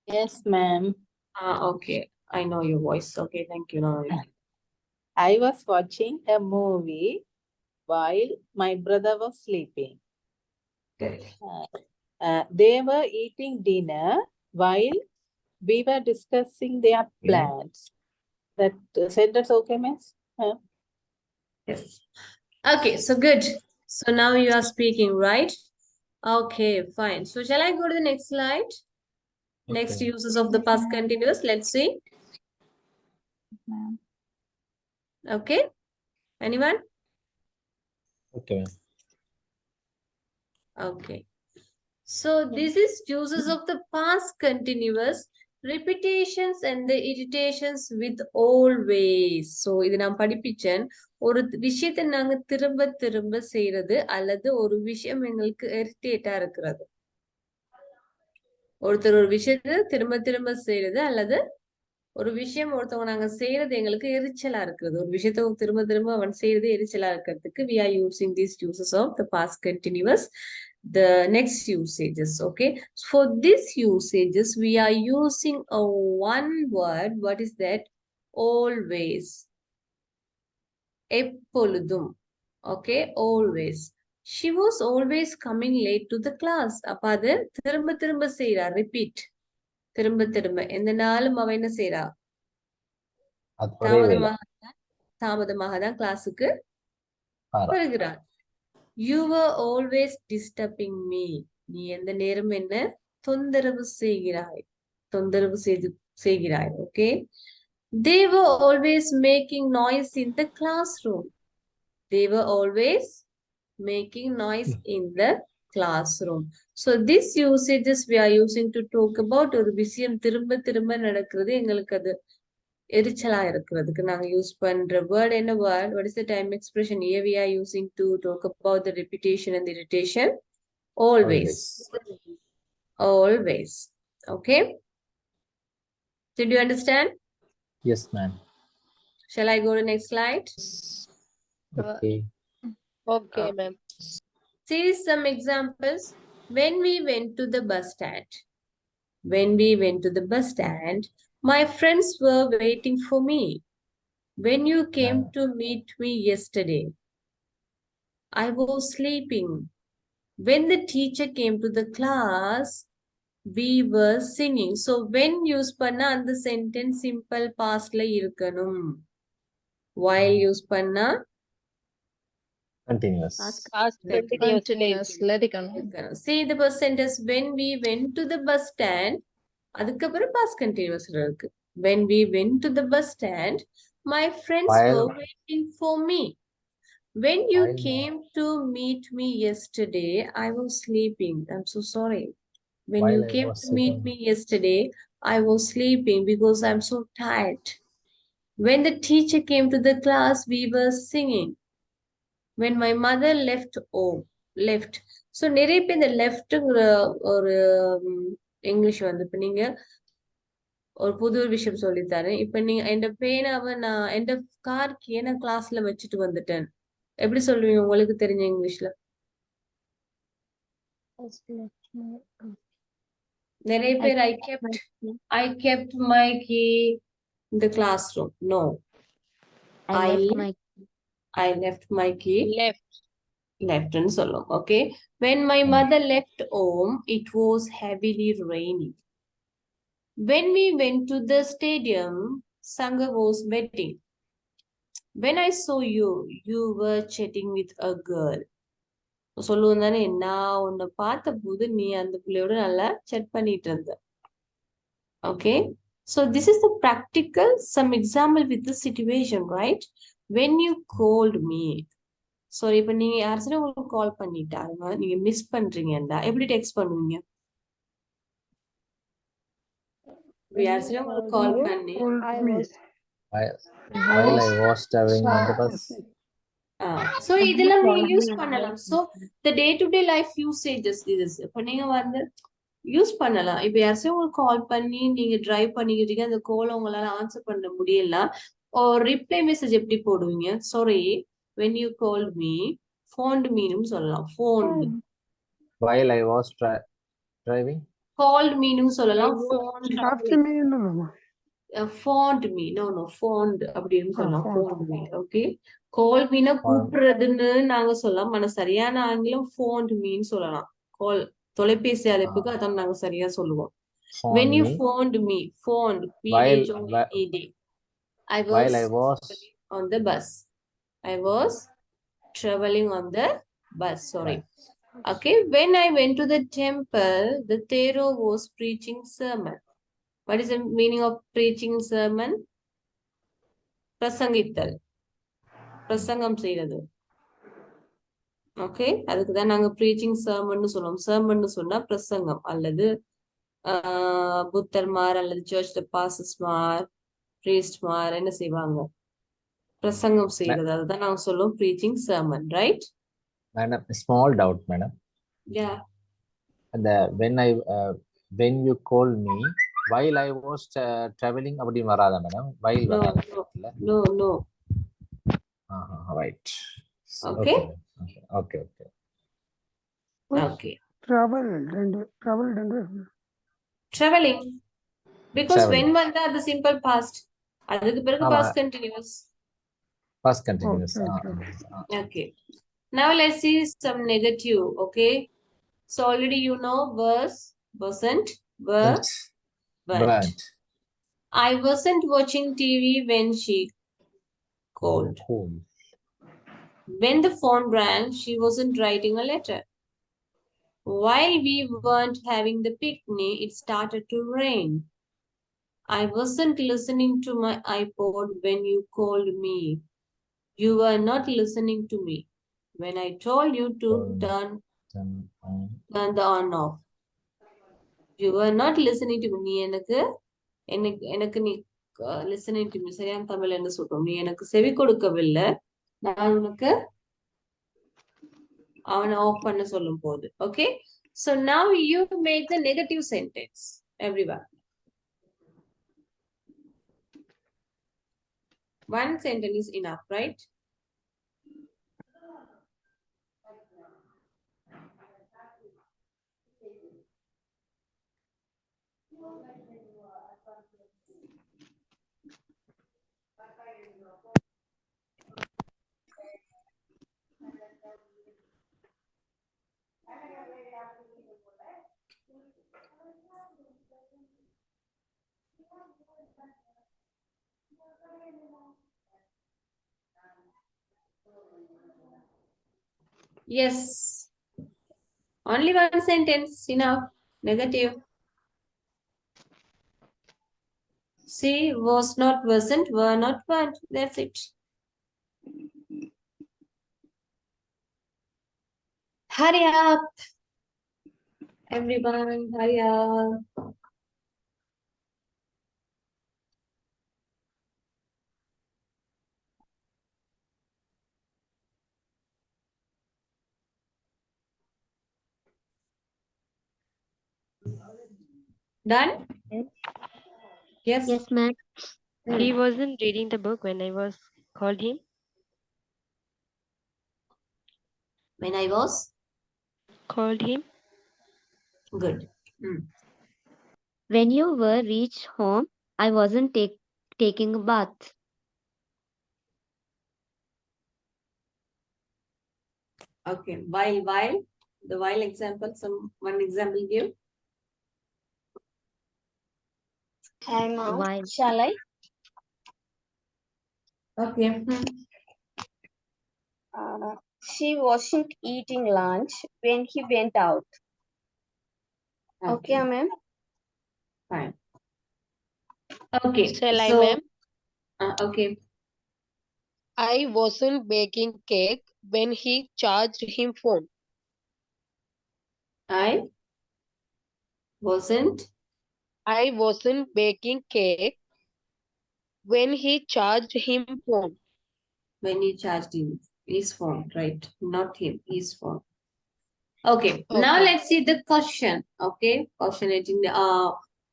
H: Yes, ma'am.
A: Okay. I know your voice. Okay, thank you. No.
H: I was watching a movie while my brother was sleeping. They were eating dinner while we were discussing their plans. That sentence okay, miss?
A: Yes. Okay, so good. So now you are speaking, right? Okay, fine. So shall I go to the next slide? Next uses of the past continuous. Let's see. Okay. Anyone?
I: Okay.
A: Okay. So this is uses of the past continuous, repetitions and the irritations with always. So இது நான் படிப்பிச்சேன். ஒரு விஷயத்தை நாங்க திரும்ப திரும்ப செய்யறது அல்லது ஒரு விஷயம் எங்களுக்கு இரிட்டேட்டா இருக்கிறது. ஒருத்தர் ஒரு விஷயத்தை திரும்ப திரும்ப செய்யறது அல்லது ஒரு விஷயம் ஒருத்தவங்க நாங்க செய்யறது எங்களுக்கு எரிச்சலா இருக்கிறது. ஒரு விஷயத்த திரும்ப திரும்ப அவன் செய்யறது எரிச்சலா இருக்கிறதுக்கு we are using these uses of the past continuous. The next usages, okay? For these usages, we are using a one word. What is that? Always. எப்பொழுதும். Okay, always. She was always coming late to the class. அப்ப அது திரும்ப திரும்ப செய்யறா. Repeat. திரும்ப திரும்ப எந்த நாளும் அவ என்ன செய்யறா?
I: அது ஒரே வேலை.
A: தாமதமாக தான் கிளாஸுக்கு
I: ஆறா.
A: வருகிறார். You were always disturbing me. நீ எந்த நேரம் என்ன தொந்தரவு செய்கிறாய். Okay. They were always making noise in the classroom. They were always making noise in the classroom. So this usages we are using to talk about ஒரு விஷயம் திரும்ப திரும்ப நடக்கிறது, எங்களுக்கு அது எரிச்சலா இருக்கிறதுக்கு நாங்க யூஸ் பண்ற word என்ன word? What is the time expression here we are using to talk about the repetition and the irritation? Always. Always. Okay. Did you understand?
I: Yes, ma'am.
A: Shall I go to next slide?
I: Okay.
M: Okay, ma'am.
A: See some examples. When we went to the bus stand. When we went to the bus stand, my friends were waiting for me. When you came to meet me yesterday, I was sleeping. When the teacher came to the class, we were singing. So when use panna and the sentence simple past la irkanum. While use panna
I: Continuous.
M: Past continuous. Let it come.
A: See the past sentence. When we went to the bus stand, அதுக்கப்புறம் past continuous இருக்கு. When we went to the bus stand, my friends were waiting for me. When you came to meet me yesterday, I was sleeping. I'm so sorry. When you came to meet me yesterday, I was sleeping because I'm so tired. When the teacher came to the class, we were singing. When my mother left left. So நிறைய பேர் இந்த leftங்கிற ஒரு English வந்து இப்ப நீங்க ஒரு புது விஷயம் சொல்லித்தரேன். இப்ப நீங்க என் பேனாவை நான் என் கார் கீயை நான் கிளாஸ்ல வச்சுட்டு வந்துட்டேன். எப்படி சொல்லுவீங்க உங்களுக்கு தெரிஞ்ச இங்கிலீஷ்ல? நிறைய பேர் I kept my key in the classroom. No. I left my key. Left ன்னு சொல்லும். Okay. When my mother left home, it was heavily raining. When we went to the stadium, Sangha was betting. When I saw you, you were chatting with a girl. சொல்லுவோம் தானே, நான் உன்னை பார்த்த போது நீ அந்த பிள்ளையோட நல்லா chat பண்ணிட்டு இருந்த. Okay. So this is the practical, some example with the situation, right? When you called me. Sorry, இப்ப நீங்க யாராச்சும் உங்களுக்கு கால் பண்ணிட்டாங்க, நீங்க மிஸ் பண்றீங்கடா, எப்படி டெக்ஸ்ட் பண்ணுவீங்க? யாராச்சும் உங்களுக்கு கால் பண்ணி
I: While I was traveling on the bus.
A: So இதெல்லாம் நீங்க யூஸ் பண்ணலாம். So the day to day life usages this. இப்ப நீங்க வந்து யூஸ் பண்ணலாம். இப்ப யாராச்சும் உங்களுக்கு கால் பண்ணி நீங்க டிரைவ் பண்ணிக்கிட்டீங்க, அந்த கால் உங்களால ஆன்சர் பண்ண முடியல, ஒரு ரிப்ளை மெசேஜ் எப்படி போடுவீங்க? Sorry, when you called me, phoned me னு சொல்லலாம். Phoned.
I: While I was driving.
A: Called me னு சொல்லலாம். Phoned. Phoned me. No. Phoned அப்படின்னு சொல்லலாம். Phoned me. Okay. Call me னா கூப்பிடுறதுன்னு நாங்க சொல்லலாம். ஆனா சரியான ஆங்கிலம் phoned me னு சொல்லலாம். Call தொலைபேசி அழைப்புக்கு அதான் நாங்க சரியா சொல்லுவோம். When you phoned me. Phoned. P-H-O-N-E-D. While I was on the bus. I was traveling on the bus. Sorry. Okay. When I went to the temple, the Thero was preaching sermon. What is the meaning of preaching sermon? பிரசங்கித்தல். பிரசங்கம் செய்யறது. Okay. அதுக்கு தான் நாங்க preaching sermon னு சொல்லுவோம். sermon னு சொன்னா பிரசங்கம் அல்லது புத்தர்மார் அல்லது church pastors-மார், priest-மார் என்ன செய்வாங்க? பிரசங்கம் செய்யறது. அதுதான் நாங்க சொல்லுவோம் preaching sermon, right?
I: Madam, small doubt, madam.
A: Yeah.
I: When you called me, while I was traveling அப்படி வராதா madam? while
A: No.
I: Right.
A: Okay. Traveling. Because when வந்தா அது simple past. அதுக்கு பிறகு past continuous.
I: Past continuous.
A: Okay. Now let's see some negative. Okay. So already you know was, wasn't, were, weren't. I wasn't watching TV when she called. When the phone rang, she wasn't writing a letter. While we weren't having the picnic, it started to rain. I wasn't listening to my iPod when you called me. You were not listening to me when I told you to turn the on off. You were not listening to me. நீ எனக்கு நீ listening to me. சரியான தமிழ் என்ன சொல்றோம்? நீ எனக்கு செவி கொடுக்கவில்லை. நான் உனக்கு அவனை ஆஃப் பண்ண சொல்லும் போது. Okay? So now you make the negative sentence. Everyone. One sentence is enough, right? Yes. Only one sentence, enough. Negative. See, was not, wasn't, were not, weren't. That's it. Hurry up. Everyone, hurry up. Done? Yes.
J: Yes, ma'am. He wasn't reading the book when I was called him.
A: When I was?
J: Called him.
A: Good.
G: When you were reached home, I wasn't taking a bath.
A: Okay. While. The while example, one example give.
K: Hi, ma'am.
G: While.
K: Shall I?
A: Okay.
K: She wasn't eating lunch when he went out. Okay, ma'am.
A: Fine. Okay.
M: Shall I,
A: So,
M: ma'am?
A: okay.
M: I wasn't baking cake when he charged him phone.
A: I wasn't
M: baking cake when he charged him phone.
A: When he charged him his phone, right? Not him, his phone. Okay. Now let's see the question. Okay. Questionating the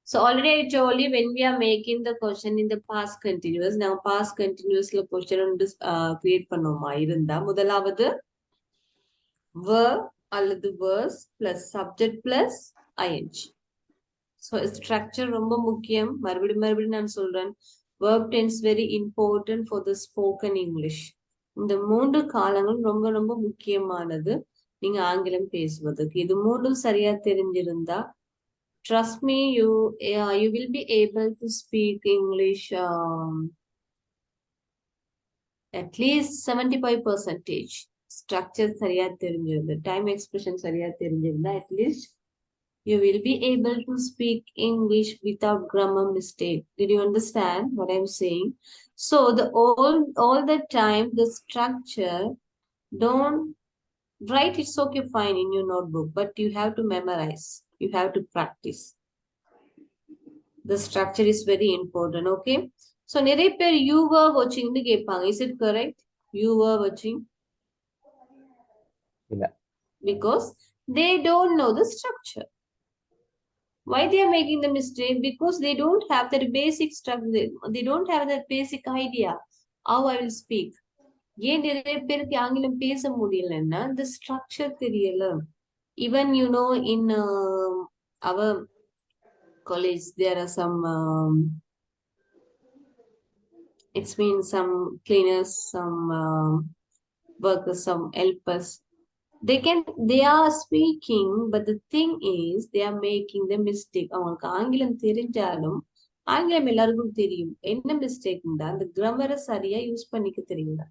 A: so already I told you when we are making the question in the past continuous. Now past continuous question create பண்ணோமா இருந்தா முதலாவது verb அல்லது verse plus subject plus ing. So structure ரொம்ப முக்கியம். மறுபடியும் நான் சொல்றேன். Verb tense very important for the spoken English. இந்த மூன்று காலங்களும் ரொம்ப ரொம்ப முக்கியமானது நீங்க ஆங்கிலம் பேசுவதற்கு. இது மூன்றும் சரியா தெரிஞ்சிருந்தா trust me, you will be able to speak English at least 75%. Structure சரியா தெரிஞ்சிருந்தா, time expression சரியா தெரிஞ்சிருந்தா, at least you will be able to speak English without grammar mistake. Did you understand what I'm saying? So the all the time the structure, don't write, it's okay, fine, in your notebook, but you have to memorize. You have to practice. The structure is very important, okay? So நிறைய பேர் you were watching னு கேட்பாங்க. Is it correct? You were watching?
I: இல்ல.
A: Because they don't know the structure. Why they are making the mistake? Because they don't have that basic structure. They don't have that basic idea how I will speak. ஏன் நிறைய பேருக்கு ஆங்கிலம் பேச முடியலன்னா the structure தெரியல. Even you know in our college there are some it's been some cleaners, some workers, some helpers. They are speaking, but the thing is they are making the mistake. அவங்களுக்கு ஆங்கிலம் தெரிஞ்சாலும் ஆங்கிலம் எல்லாருக்கும் தெரியும். என்ன mistake உண்டா? அந்த கிராமரை சரியா யூஸ் பண்ணிக்க தெரியல.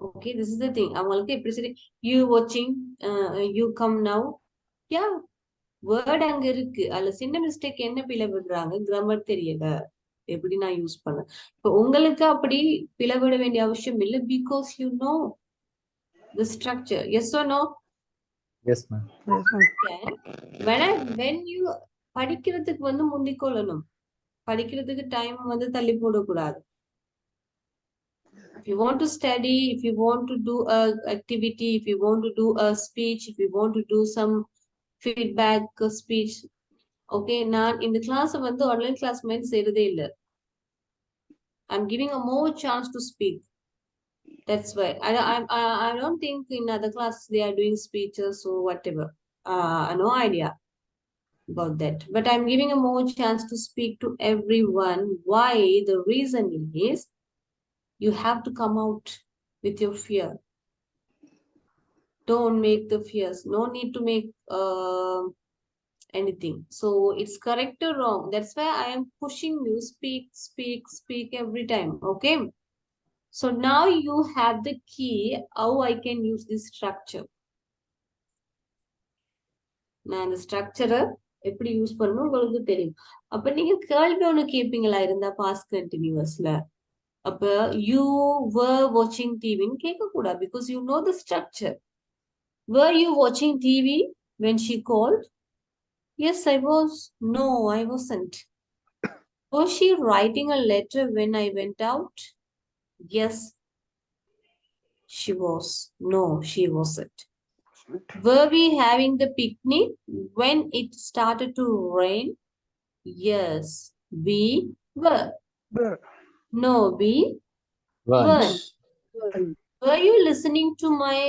A: Okay, this is the thing. அவங்களுக்கு எப்படி சரி யூ வாட்சிங், you come now, yeah word அங்க இருக்கு. அதுல சின்ன மிஸ்டேக் என்ன பிழை விடுறாங்க, கிராமர் தெரியல, எப்படி நான் யூஸ் பண்ண. இப்போ உங்களுக்கு அப்படி பிழை விட வேண்டிய அவசியம் இல்லை, because you know the structure. Yes or no?
I: Yes, ma'am.
A: when you படிக்கிறதுக்கு வந்து முந்திக்கொள்ளணும், படிக்கிறதுக்கு டைம் வந்து தள்ளி போடக்கூடாது. If you want to study, if you want to do a activity, if you want to do a speech, if you want to do some feedback speech, okay, நான் இந்த class வந்து online class மாதிரி செய்யறதே இல்லை. I'm giving a more chance to speak. That's why I don't think in other classes they are doing speeches or whatever. No idea about that. But I'm giving a more chance to speak to everyone. Why? The reason is you have to come out with your fear. Don't make the fears. No need to make anything. So it's correct or wrong. That's why I am pushing you. Speak every time. Okay. So now you have the key how I can use this structure. நான் இந்த ஸ்ட்ரக்சரை எப்படி use பண்ணணும் உங்களுக்கு தெரியும். அப்ப நீங்க கேள்வி ஒண்ணு கேட்பீங்களா இருந்தா பாஸ்ட் கண்டினியூஸ்ல, அப்ப யூ were watching டிவின்னு கேட்க கூடாது, because you know the structure. Were you watching TV when she called? Yes, I was. No, I wasn't. Was she writing a letter when I went out? Yes, she was. No, she wasn't. Were we having the picnic when it started to rain? Yes, we were. No, we weren't. Were you listening to my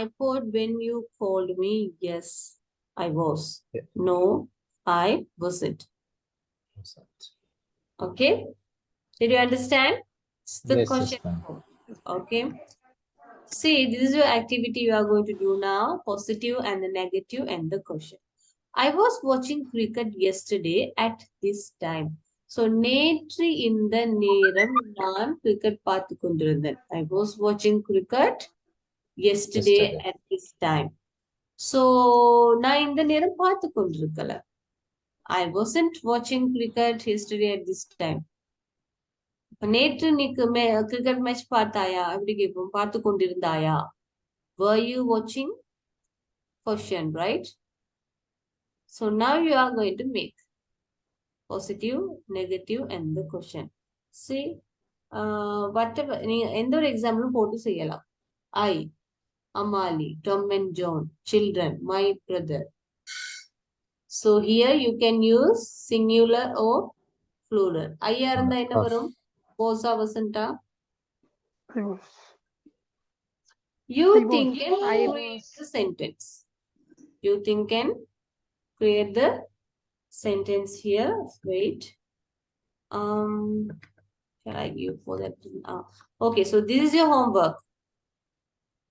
A: iPod when you called me? Yes, I was. No, I wasn't. Okay, did you understand? It's the
I: Yes,
A: question.
I: yes,
A: okay. See, this is your activity you are going to do now. Positive and the negative and the question. I was watching cricket yesterday at this time. So, நேற்று இந்த நேரம் நான் cricket பார்த்து கொண்டிருந்தேன். I was watching cricket yesterday at this time. So, நான் இந்த நேரம் பார்த்து கொண்டிருக்கல. I wasn't watching cricket yesterday at this time. நேற்று நீ கிரிக்கெட் மேட்ச் பார்த்தாயா? எப்படி கேட்போம்? பார்த்து கொண்டிருந்தாயா? Were you watching? Question, right? So now you are going to make positive, negative, and the question. See, whatever நீ எந்த ஒரு எக்ஸாம்பிளும் போட்டு செய்யலாம். I, Amali, Tom and John, children, my brother. So here you can use singular or plural. I இருந்தா என்ன வரும்? Was or wasn't?
E: I was.
A: You
E: I
A: think
E: was.
A: and create the sentence. You think and create the sentence here. Wait. Shall I give for that? Okay, so this is your homework.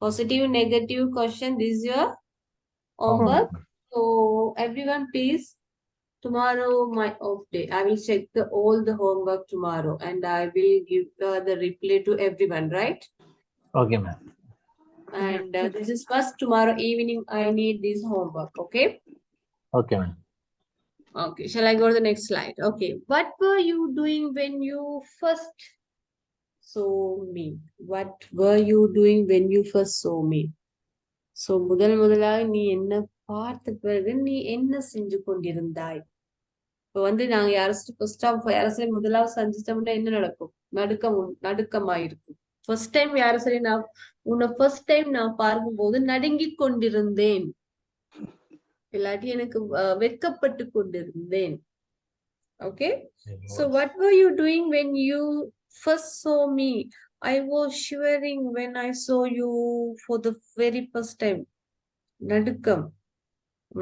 A: Positive, negative question. This is your homework. So everyone, please. Tomorrow my off day. I will check all the homework tomorrow, and I will give the replay to everyone. Right?
I: Okay, ma'am.
A: And this is first tomorrow evening. I need this homework. Okay.
I: Okay, ma'am.
A: Okay. Shall I go to the next slide? Okay. What were you doing when you first saw me? What were you doing when you first saw me? So முதலாக நீ என்ன பார்த்த பிறகு நீ என்ன செஞ்சு கொண்டிருந்தாய்? இப்போ வந்து நாங்க யாராச்சும் முதலாவது செஞ்சிட்டோம்னா என்ன நடக்கும்? நடுக்கமாயிருக்கும். ஃபர்ஸ்ட் டைம் யாரும் சரி நான் உன்னை ஃபர்ஸ்ட் டைம் நான் பார்க்கும்போது நடுங்கி கொண்டிருந்தேன், இல்லாட்டி எனக்கு வெட்கப்பட்டு கொண்டிருந்தேன். Okay, so what were you doing when you first saw me? I was shivering when I saw you for the very first time. நடுக்கம்.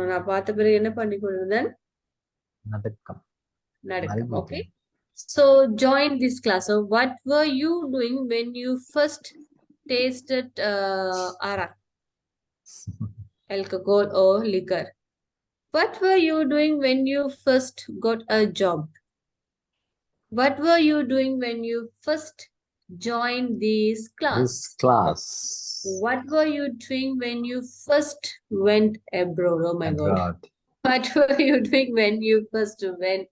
A: நான் பார்த்த பிறகு என்ன பண்ணி கொண்டிருந்தேன்? நடுக்கம். Okay, so join this class. So what were you doing when you first tasted arak, alcohol or liquor? What were you doing when you first got a job? What were you doing when you first joined this class?
I: This class.
A: What were you doing when you first went abroad? Oh my God.
I: Abroad.
A: What were you doing when you first went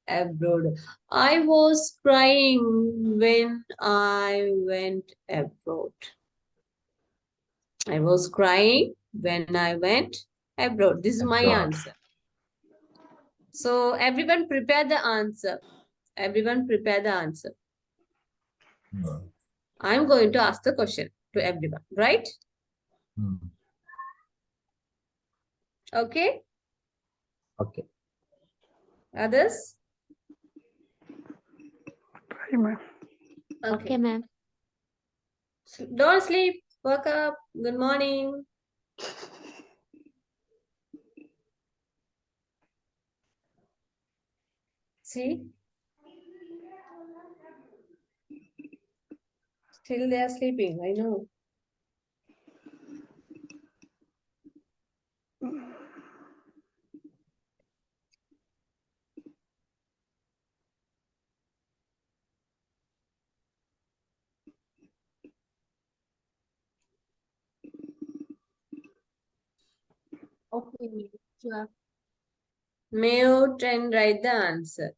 A: abroad? I was crying when I went abroad. I was crying when I went abroad. This is my
I: Abroad.
A: answer. So everyone prepare the answer. Everyone prepare the answer.
I: Hmm.
A: I'm going to ask the question to everyone, right?
I: Hmm.
A: Okay.
I: Okay.
A: Others?
E: Try, ma'am.
G: Okay, ma'am.
A: Don't sleep. Wake up. Good morning. See? Still they are sleeping. I know.
D: Okay, sure.
A: Mute and write the answer.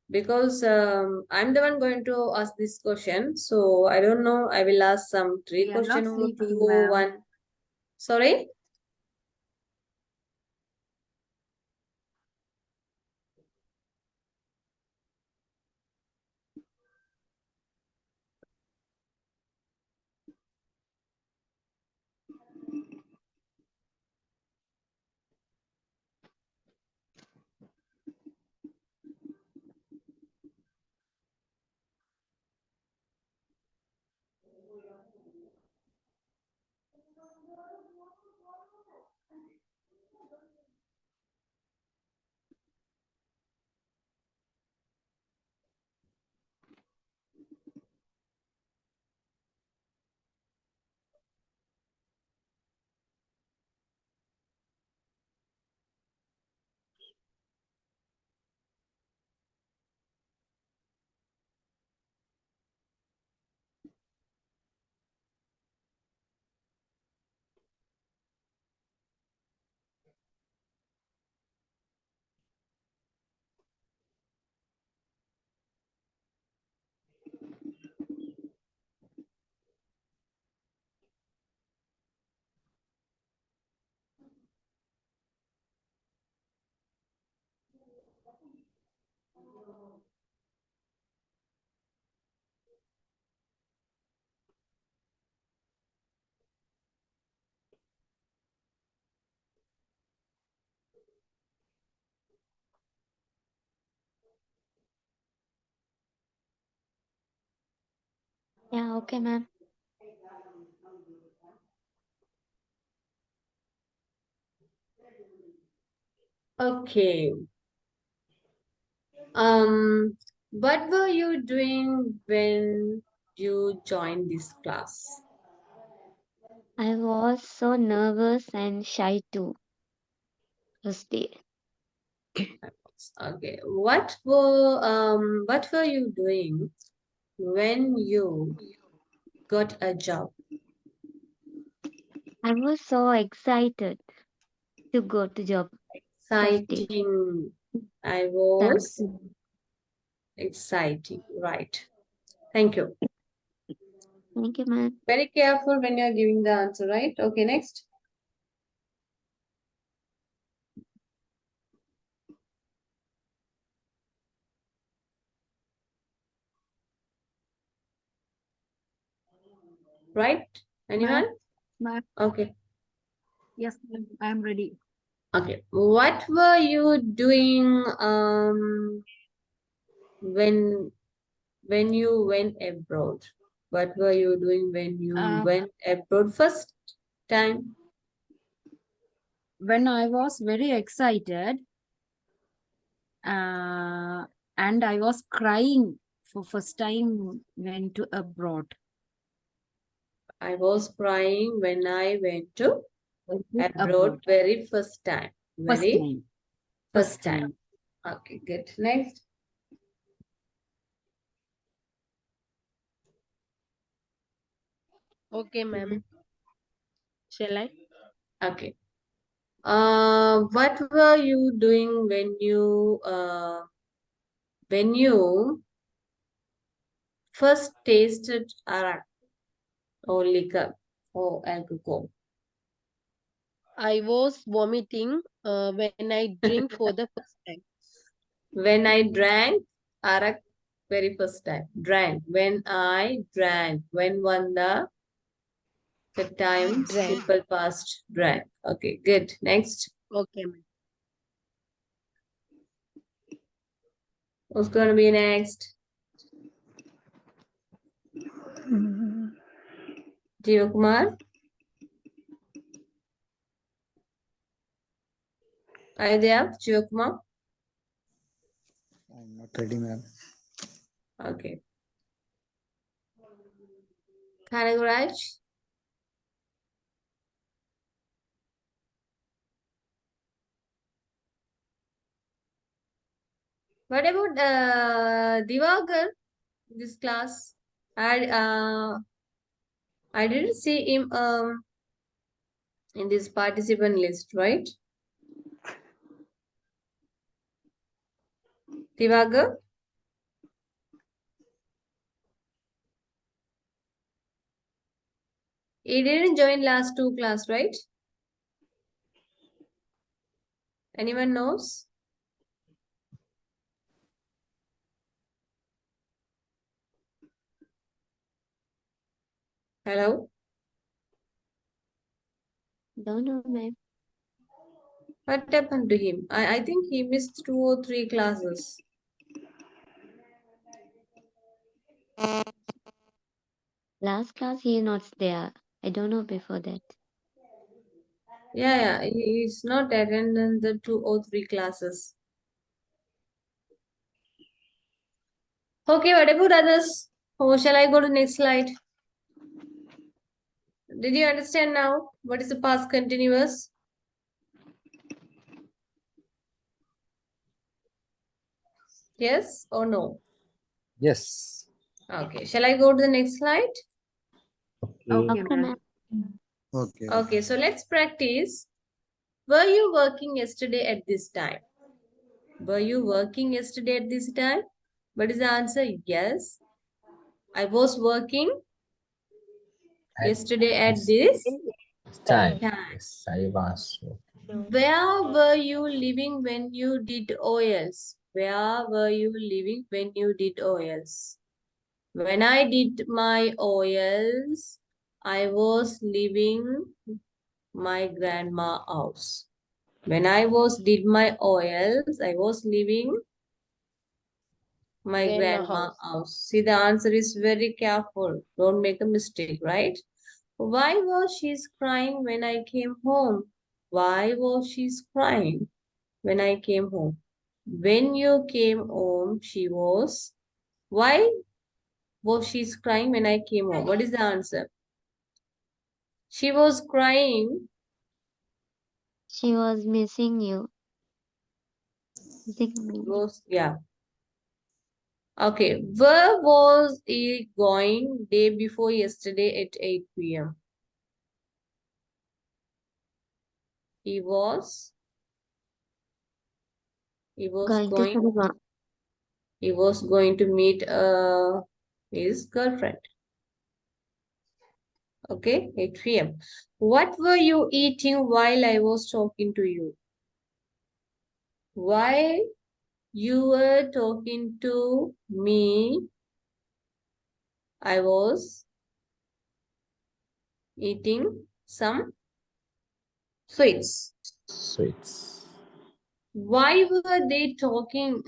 A: Because I'm the one going to ask this question. So I don't know. I will ask some three
D: We are not
A: questions or
D: sleeping,
A: two,
D: ma'am.
A: one. Sorry?
G: Yeah, okay, ma'am.
A: Okay. What were you doing when you joined this class?
G: I was so nervous and shy too. First day.
A: Okay. What were you doing when you got a job?
G: I was so excited to go to job first day.
A: Exciting. I
G: Thank
A: was
G: you.
A: exciting. Right. Thank you.
G: Thank you, ma'am.
A: Very careful when you're giving the answer, right? Okay, next. Right? Anyone?
D: Ma'am.
A: Okay.
D: Yes, ma'am. I am ready.
A: Okay. What were you doing when you went abroad? What were you doing when you went abroad first time?
D: When I was very excited, and I was crying for first time went to abroad.
A: I was crying when I went to abroad very first time. Very first time. Okay, good. Next.
M: Okay, ma'am. Shall I?
A: Okay. What were you doing when you first tasted arak or liquor or alcohol?
M: I was vomiting when I drink for the first time.
A: When I drank arak very first time. Drank. When I drank. When one the time
M: Drank.
A: simple past drank. Okay, good. Next.
M: Okay, ma'am.
A: Who's gonna be next? Jiva Kumar. Are you there, Jiva Kumar?
F: I'm not ready, ma'am.
A: Okay. Kanaguraj. What about Divagar? This class, I didn't see him in this participant list, right? Divagar? He didn't join last two class, right? Anyone knows? Hello?
G: Don't know, ma'am.
A: What happened to him? I think he missed 2 or 3 classes.
G: Last class he is not there. I don't know before that.
A: Yeah, he's not attending the 2 or 3 classes. Okay, what about others? Oh, shall I go to next slide? Did you understand now? What is the past continuous? Yes or no?
I: Yes.
A: Okay, shall I go to the next slide?
G: Okay, ma'am.
F: Okay.
A: Okay, so let's practice. Were you working yesterday at this time? Were you working yesterday at this time? What is the answer? Yes. I was working yesterday at this
I: Time.
A: time.
I: Yes, I was.
A: Where were you living when you did OLs? Where were you living when you did OLs? When I did my OLs, I was living my grandma house. When I did my OLs, I was living my grandma house. See, the answer is very careful. Don't make a mistake, right? Why was she crying when I came home? Why was she crying when I came home? When you came home, she was. Why was she crying when I came home? What is the answer? She was crying.
G: She was missing you.
A: Yeah. Okay. Where was he going day before yesterday at 8 p.m.? He was
G: Going to cinema.
A: He was going to meet his girlfriend. Okay, 8 p.m. What were you eating while I was talking to you? While you were talking to me, I was eating some sweets.
I: Sweets.
A: Why were they talking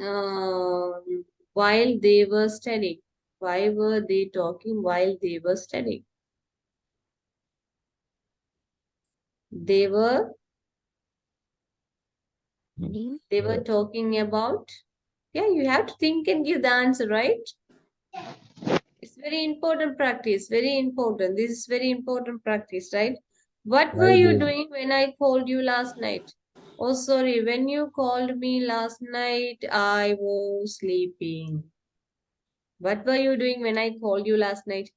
A: while they were studying? Why were they talking while they were studying? They were talking about, yeah, you have to think and give the answer, right? It's very important practice, very important. This is very important practice, right? What were you doing when I called you last night? Oh, sorry. When you called me last night, I was sleeping. What were you doing when I called you last night?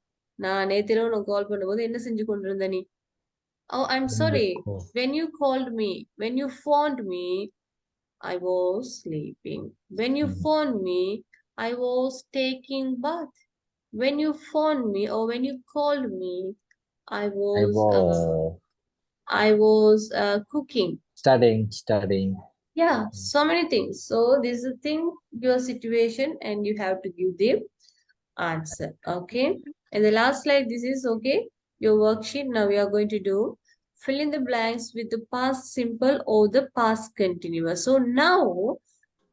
A: நான் நேத்திரவு நான் கால் பண்ணும்போது என்ன செஞ்சு கொண்டிருந்த நீ? Oh, I'm
I: When you
A: sorry.
I: call.
A: When you called me, when you phoned me, I was sleeping. When you phoned me, I was taking bath. When you phoned me or when you called me, I was cooking.
I: Studying.
A: Yeah, so many things. So this is the thing, your situation, and you have to give the answer. Okay. And the last slide, this is okay. Your worksheet. Now we are going to do fill in the blanks with the past simple or the past continuous. So now,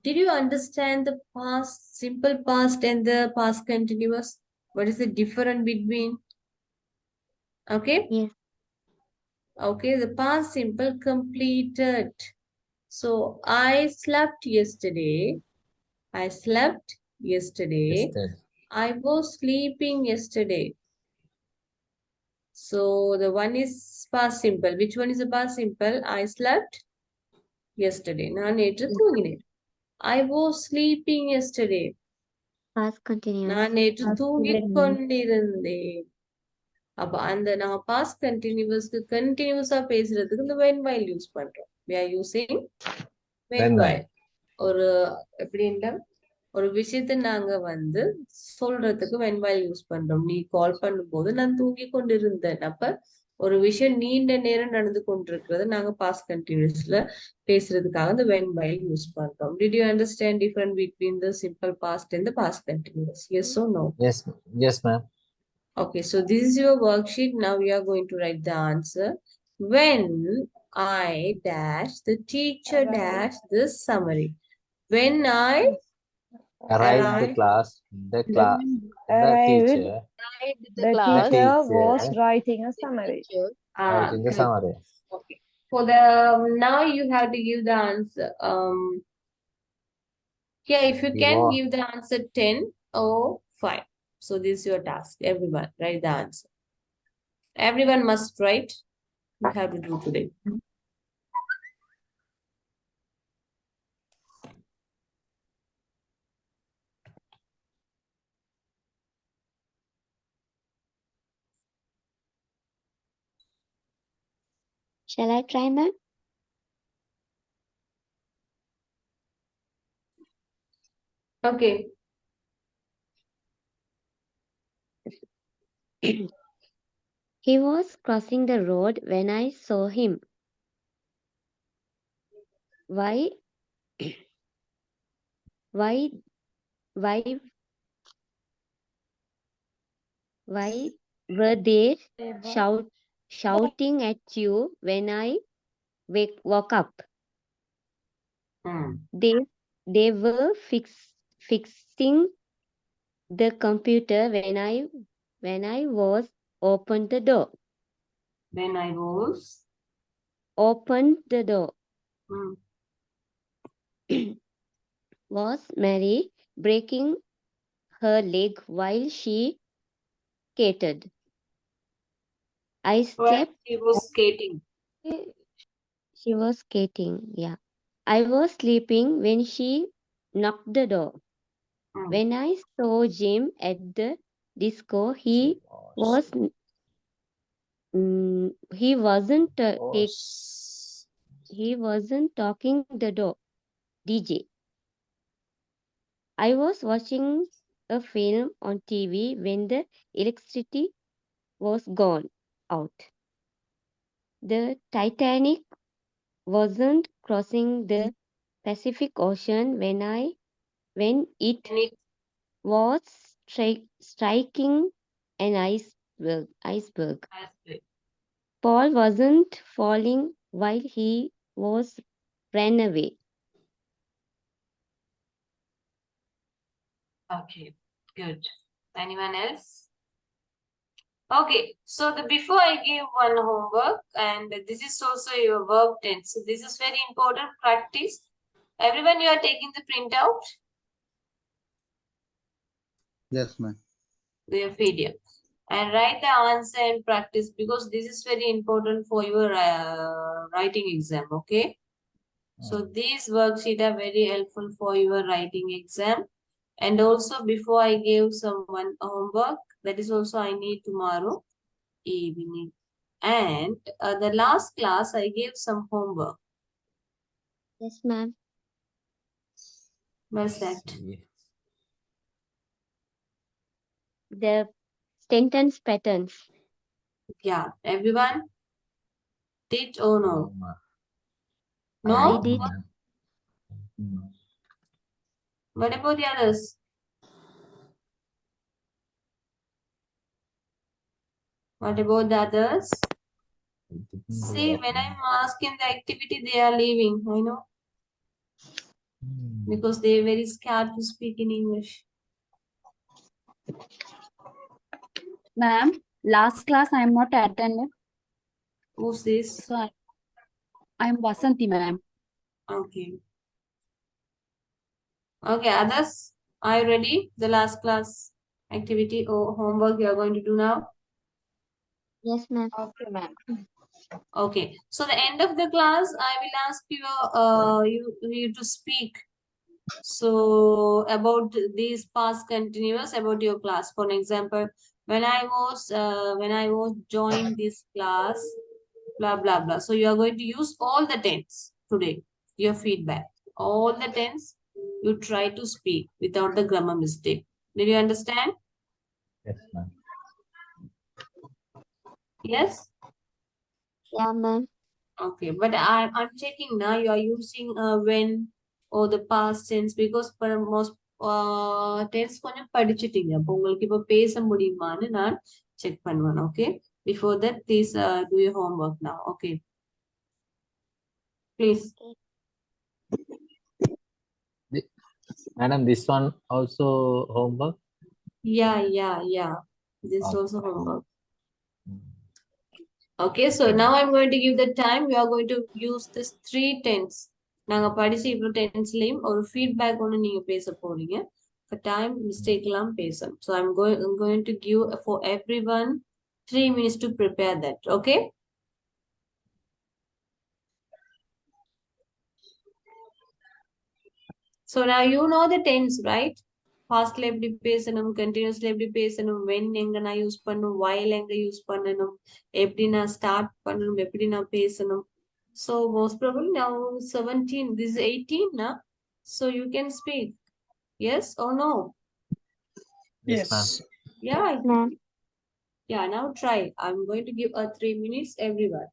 A: did you understand the past simple past and the past continuous? What is the difference between? Okay.
G: Yes.
A: Okay, the past simple completed. So I slept yesterday. I slept yesterday.
I: Yesterday.
A: I was sleeping yesterday. So the one is past simple. Which one is the past simple? I slept yesterday. நான் நேற்று தூங்கினேன். I was sleeping yesterday.
G: Past continuous.
A: நான் நேற்று தூங்கிக் கொண்டிருந்தேன். அப்ப அந்த நான் past continuousக்கு continuous-ஆ பேசுறதுக்கு இந்த when while யூஸ் பண்றோம். We are using when while. ஒரு எப்படின்னா ஒரு விஷயத்தை நாங்க வந்து சொல்றதுக்கு when while யூஸ் பண்றோம். நீ கால் பண்ணும்போது நான் தூங்கி கொண்டிருந்தேன். அப்ப ஒரு விஷயம் நீண்ட நேரம் நடந்து கொண்டிருக்கிறது நாங்க past continuousல பேசுறதுக்காக இந்த when while யூஸ் பண்றோம். Did you understand difference between the simple past and the past continuous? Yes or no?
I: Yes, ma'am.
A: Okay, so this is your worksheet. Now we are going to write the answer. When I dash, the teacher dash the summary. When I
I: Arrived the class. The teacher.
D: The teacher was writing a summary.
I: Writing the summary.
A: Okay. For the now you have to give the answer. Yeah, if you can give the answer 10 or 5. So this is your task. Everyone write the answer. Everyone must write. You have to do today.
G: Shall I try, ma'am?
A: Okay.
G: He was crossing the road when I saw him. Why were they shouting at you when I woke up? They were fixing the computer when I was opened the door.
A: When I was
G: opened the door. Was Mary breaking her leg while she skated? I slept.
A: She was skating.
G: She was skating, yeah. I was sleeping when she knocked the door. When I saw Jim at the disco, he wasn't talking the door. DJ. I was watching a film on TV when the electricity was gone out. The Titanic wasn't crossing the Pacific Ocean when it was striking an iceberg. Paul wasn't falling while he ran away.
A: Okay, good. Anyone else? Okay, so before I give one homework, and this is also your verb tense. So this is very important practice. Everyone, you are taking the printout?
F: Yes, ma'am.
A: Your PDF. And write the answer and practice because this is very important for your writing exam, okay? So these worksheets are very helpful for your writing exam. And also before I give someone homework, that is also I need tomorrow evening. And the last class I gave some homework.
G: Yes, ma'am.
A: What's that?
G: The sentence patterns.
A: Yeah, everyone did or no? No?
G: I did.
A: What about the others? What about the others? See, when I'm asking the activity, they are leaving. I know. Because they are very scared to speak in English.
N: Ma'am, last class I am not attended.
A: Who's this?
N: So I am Vasanti, ma'am.
A: Okay. Okay, others, are you ready? The last class activity or homework you are going to do now?
G: Yes, ma'am.
K: Okay, ma'am.
A: Okay. So the end of the class, I will ask you to speak. So about these past continuous about your class. For example, when I was joined this class, blah blah blah. So you are going to use all the tense today. Your feedback, all the tense. You try to speak without the grammar mistake. Did you understand?
I: Yes, ma'am.
A: Yes.
G: Yeah, ma'am.
A: Okay, but I'm checking now. You are using when or the past tense because most tense கொஞ்சம் படிச்சிட்டீங்க அப்போ உங்களுக்கு இப்போ பேச முடியுமான்னு நான் check பண்ணுவேன். Okay, before that please do your homework now. Okay, please.
I: Madam, this one also homework?
A: Yeah. This
I: Okay.
A: also homework. Okay, so now I'm going to give the time. We are going to use this 3 tense. நாங்க படிச்ச இவ்வளவு டென்ஸ்லயும் ஒரு feedback ஒன்று நீங்க பேச போறீங்க. For time mistake எல்லாம் பேசணும். So I'm going to give for everyone 3 minutes to prepare that. Okay? So now you know the tense, right? Pastல எப்படி பேசணும், continuously எப்படி பேசணும், when எங்க நான் யூஸ் பண்ணணும், while எங்க யூஸ் பண்ணணும், எப்படி நான் ஸ்டார்ட் பண்ணணும், எப்படி நான் பேசணும். So most probably now 17, this is 18 now. So you can speak. Yes or no?
I: Yes, ma'am.
A: Yeah.
G: Ma'am.
A: Yeah, now try. I'm going to give 3 minutes everyone.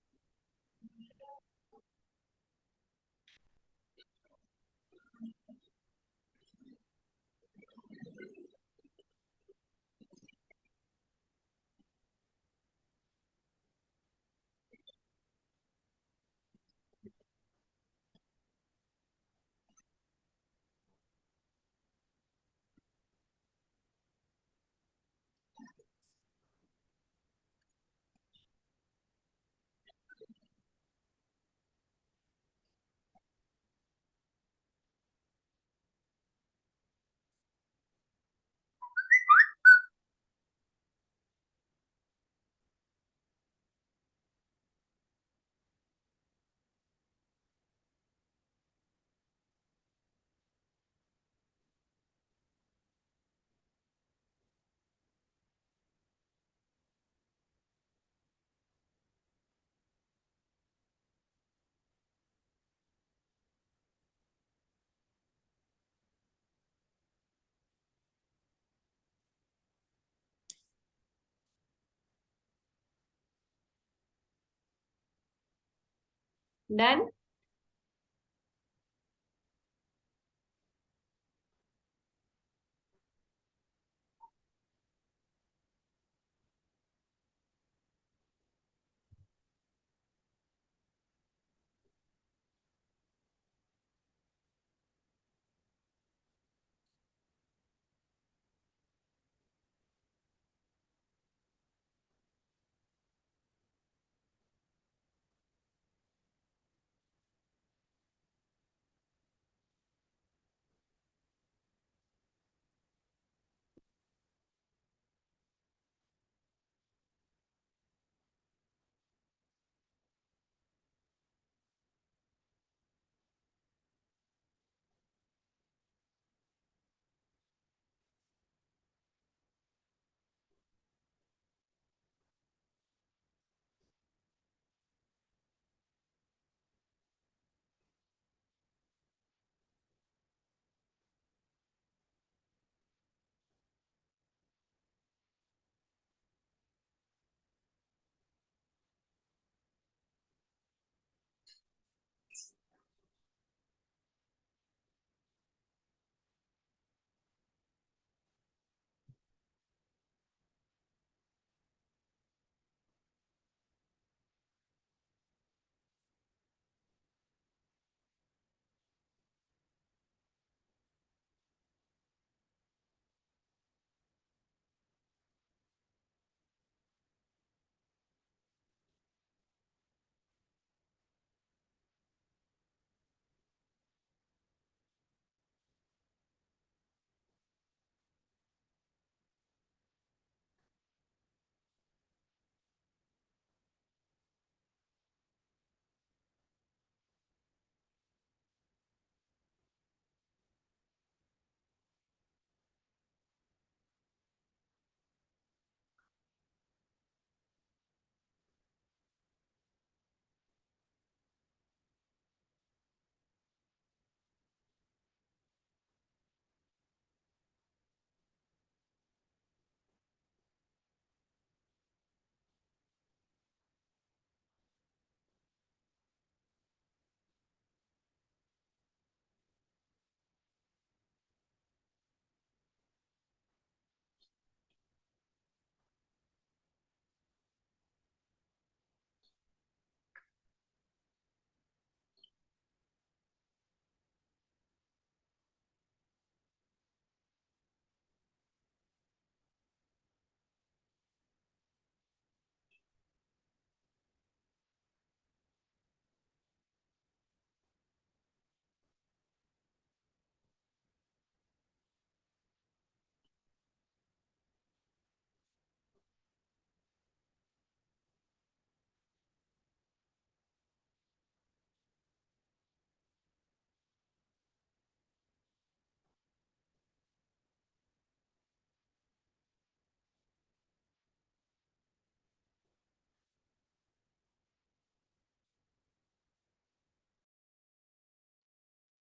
A: Done?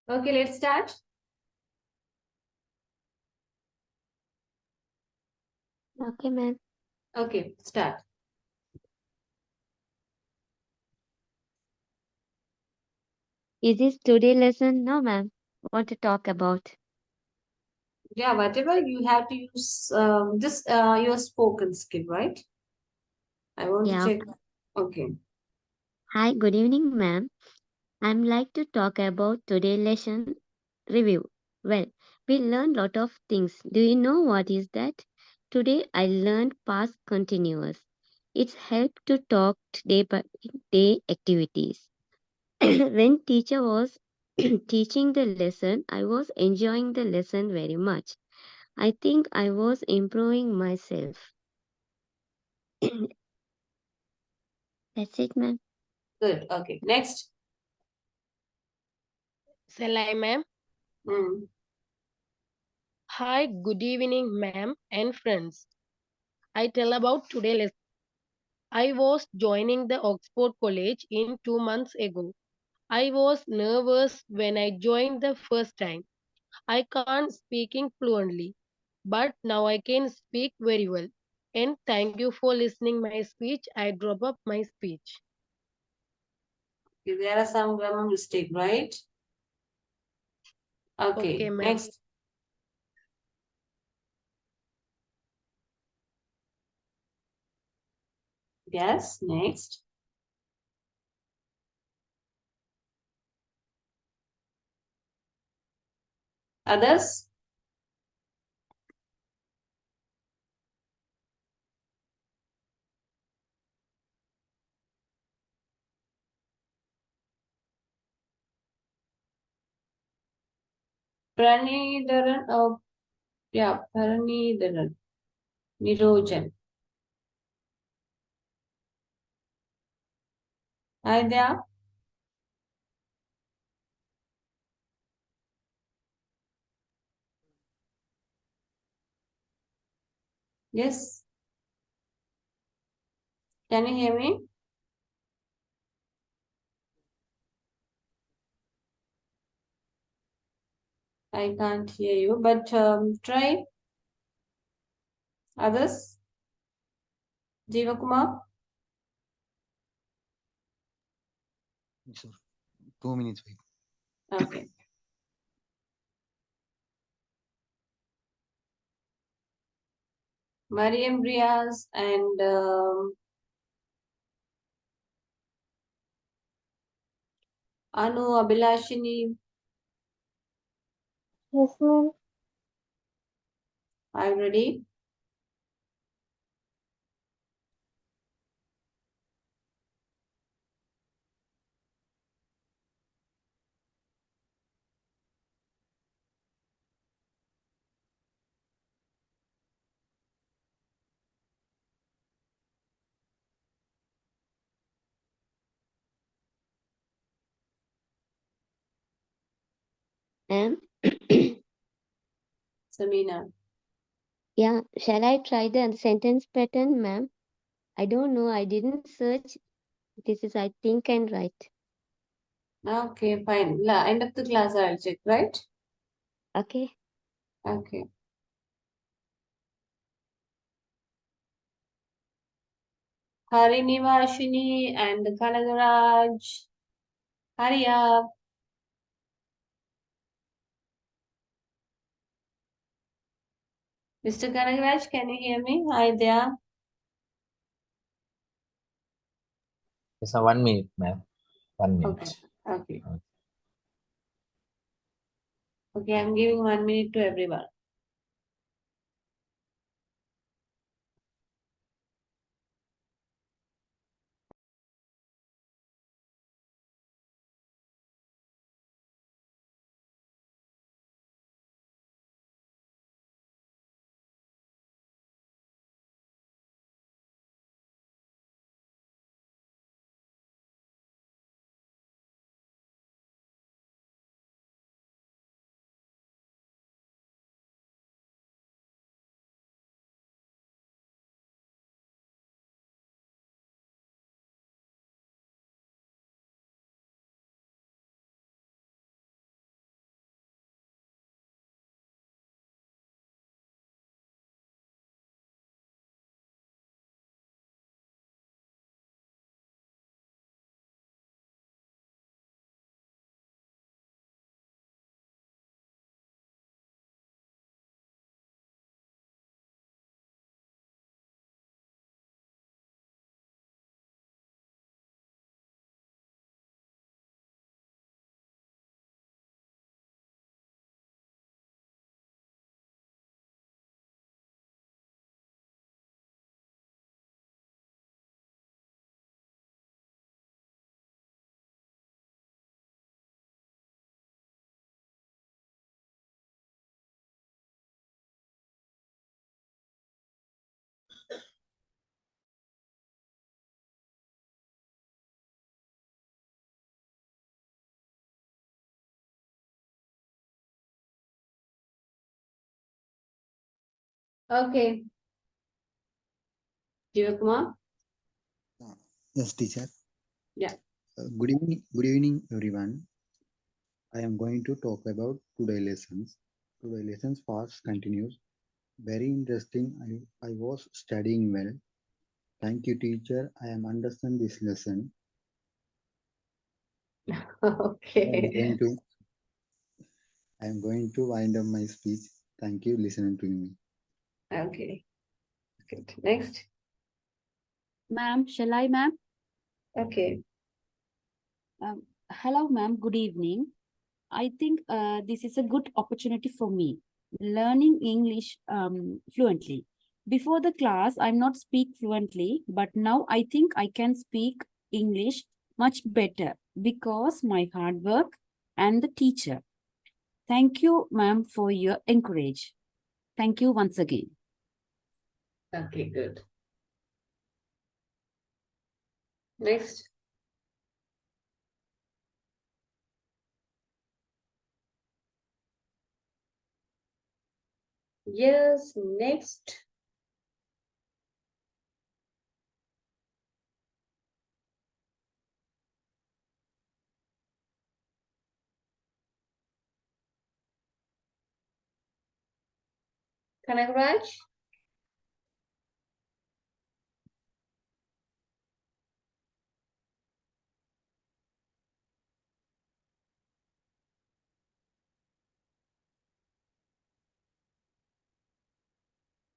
A: Okay, let's start.
G: Okay, ma'am.
A: Okay, start.
G: Is this today lesson? No, ma'am. What to talk about?
A: Yeah, whatever you have to use this your spoken skill, right? I want to
G: Yeah.
A: check. Okay.
G: Hi, good evening, ma'am. I'm like to talk about today lesson review. Well, we learned lot of things. Do you know what is that? Today I learned past continuous. It's help to talk day by day activities. When teacher was teaching the lesson, I was enjoying the lesson very much. I think I was improving myself. That's it, ma'am.
A: Good. Okay. Next.
M: Shall I, ma'am?
A: Mm.
M: Hi, good evening, ma'am and friends. I tell about today lesson. I was joining the Oxford College in 2 months ago. I was nervous when I joined the first time. I can't speaking fluently, but now I can speak very well. And thank you for listening my speech. I drop up my speech.
A: Okay, there are some grammar mistake, right? Okay.
M: Okay, ma'am.
A: Next. Yes. Next. Others. Pranidharan. Oh, yeah. Pranidharan. Nirojan. Hi there. Yes. Can you hear me? I can't hear you, but try. Others. Jiva Kumar.
F: Sir, 2 minutes wait.
A: Okay. Mariam Riaz and Anu Abhilashini.
B: Yes, ma'am.
A: Are you ready?
G: Ma'am.
A: Samina.
G: Yeah, shall I try the sentence pattern, ma'am? I don't know. I didn't search. This is, I think, and write.
A: Okay, fine. End of the class, I'll check, right?
G: Okay.
A: Okay. Harinivashini and Kanagaraj. Hurry up. Mr. Kanagaraj, can you hear me? Hi there.
I: It's a 1 minute, ma'am. 1 minute.
A: Okay. Okay. Okay, I'm giving 1 minute to everyone. Okay. Jivakumar?
F: Yes, teacher.
A: Yeah.
F: Good evening, everyone. I am going to talk about today lessons. Today lessons fast continues. Very interesting. I was studying well. Thank you, teacher. I am understand this lesson.
A: Okay.
F: I am going to wind up my speech. Thank you, listening to me.
A: Okay. Good. Next.
N: Ma'am, shall I, ma'am?
A: Okay.
N: Hello, ma'am. Good evening. I think this is a good opportunity for me, learning English fluently. Before the class, I'm not speak fluently, but now I think I can speak English much better because my hard work and the teacher. Thank you, ma'am, for your encourage. Thank you once again.
A: Okay, good. Next. Yes, next. Kanagraj?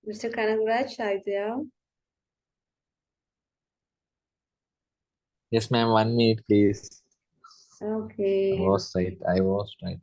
A: Mr. Kanagraj, are you there?
I: Yes, ma'am. 1 minute, please.
A: Okay.
I: I was right.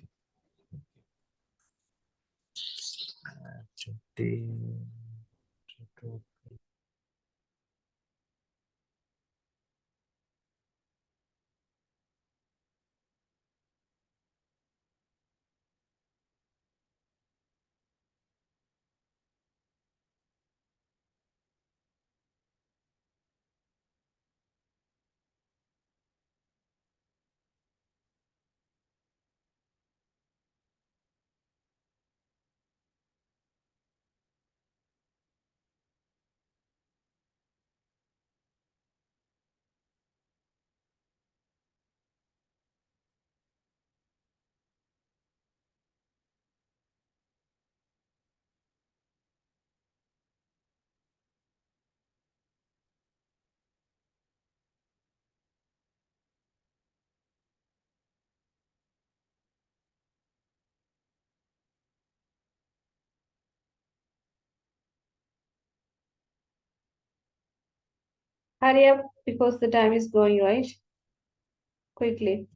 A: Hurry up because the time is going, right? Quickly.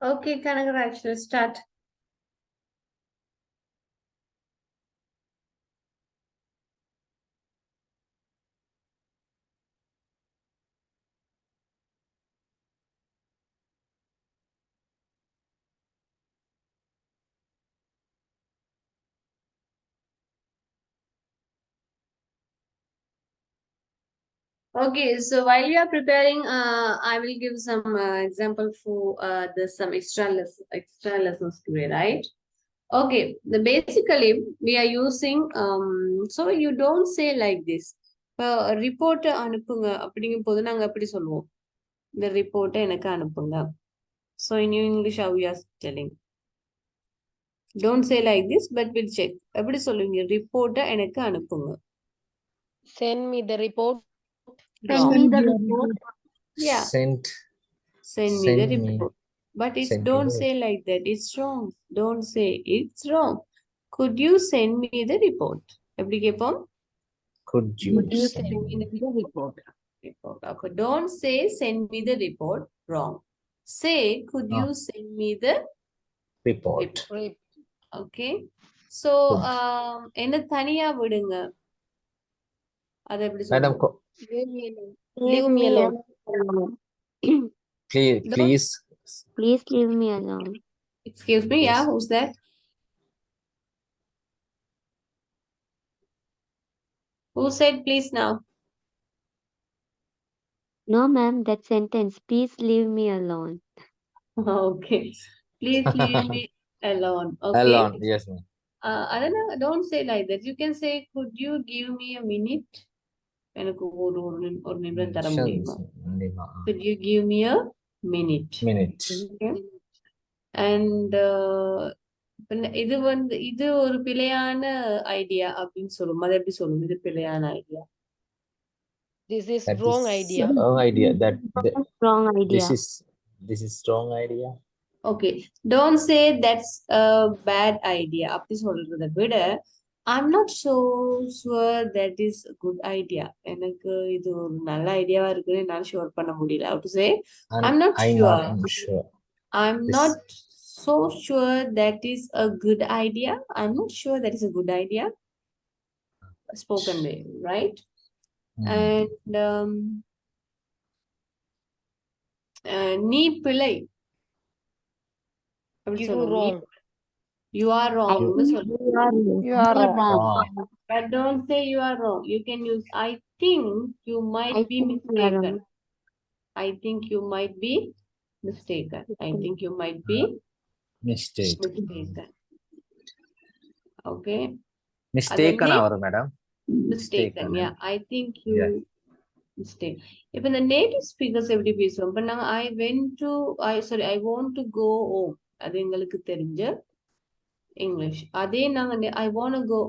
A: Okay, Kanagraj, let's start. Okay, so while you are preparing, I will give some example for some extra lessons today, right? Okay, basically we are using so you don't say like this. Report அனுப்புங்க அப்படிங்கும் போது நாங்க எப்படி சொல்லுவோம்? The report எனக்கு அனுப்புங்க. So in English how we are telling. Don't say like this, but we'll check. எப்படி சொல்லுவீங்க? Report எனக்கு அனுப்புங்க.
M: Send me the report.
G: Send me the report.
A: Yeah.
I: Send
A: me the
I: me.
A: report. But it's
I: Send me
A: don't
I: the
A: say like that. It's wrong. Don't say it's wrong. Could you send me the report? எப்படி கேட்போம்?
I: Could you
A: Could you
I: send
A: send me
I: me
A: the report? Okay. Don't say send me the report. Wrong. Say could you send me the
I: report?
A: report? Okay. So என்ன தனியா விடுங்க. அது எப்படி
I: Madam,
A: சொல்லுவோம்?
M: Leave me alone.
I: please
G: leave me alone.
A: Excuse me, yeah, who's that? Who said please now?
G: No, ma'am, that sentence, please leave me alone.
A: Okay. Please leave me alone. Okay.
I: Alone, yes, ma'am.
A: I don't know, don't say like that. You can say, could you give me a minute? எனக்கு ஒரு நிமிடம் தர முடியுமா? Could you give me a minute? Okay. And இது ஒரு பிழையான idea அப்படின்னு சொல்லும். அது எப்படி சொல்லும்? இது பிழையான idea.
M: This is wrong idea.
I: Wrong idea.
G: Wrong idea.
I: This is wrong idea.
A: Okay. Don't say that's a bad idea. அப்படி சொல்றதை விட I'm not so sure that is a good idea. எனக்கு இது ஒரு நல்ல ஐடியாவா இருக்குன்னு என்னால ஷூர் பண்ண முடியல. How to say? I'm not sure. I'm not so sure that is a good idea. I'm not sure that is a good idea. Spoken way, right? And நீ பிழை.
M: You wrong.
A: You are wrong.
D: You are wrong.
A: But don't say you are wrong. You can use I think you might be mistaken. I think you might be mistaken. I think you might be mistaken. Okay.
I: Mistaken our madam.
A: Mistaken. Yeah. I think you mistake. If in the native speakers எப்படி பேசுவோம்? இப்ப நாங்க I want to go home. அது எங்களுக்கு தெரிஞ்ச English. அதே நாங்க I wanna go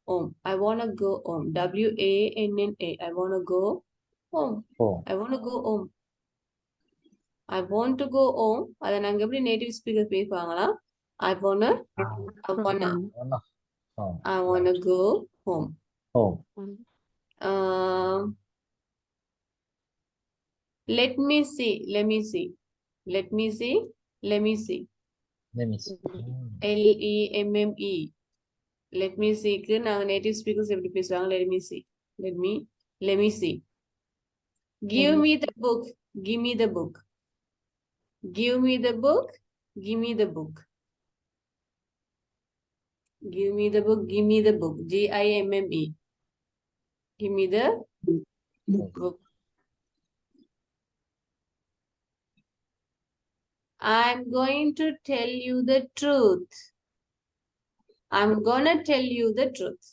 A: home. I wanna go home. WANNA. I wanna go home. I wanna go home. I want to go home. அதை நாங்க எப்படி நேட்டிவ் ஸ்பீக்கர் பேசுவாங்களா? I wanna go home. Let me see. LEMME. Let me see. நாங்க native speakers எப்படி பேசுவாங்க? Let me see. Let me see. Give me the book. Give me the book. Give me the book. Give me the book. Give me the book. Give me the book. GIMME. Give me the book. I'm going to tell you the truth. I'm gonna tell you the truth.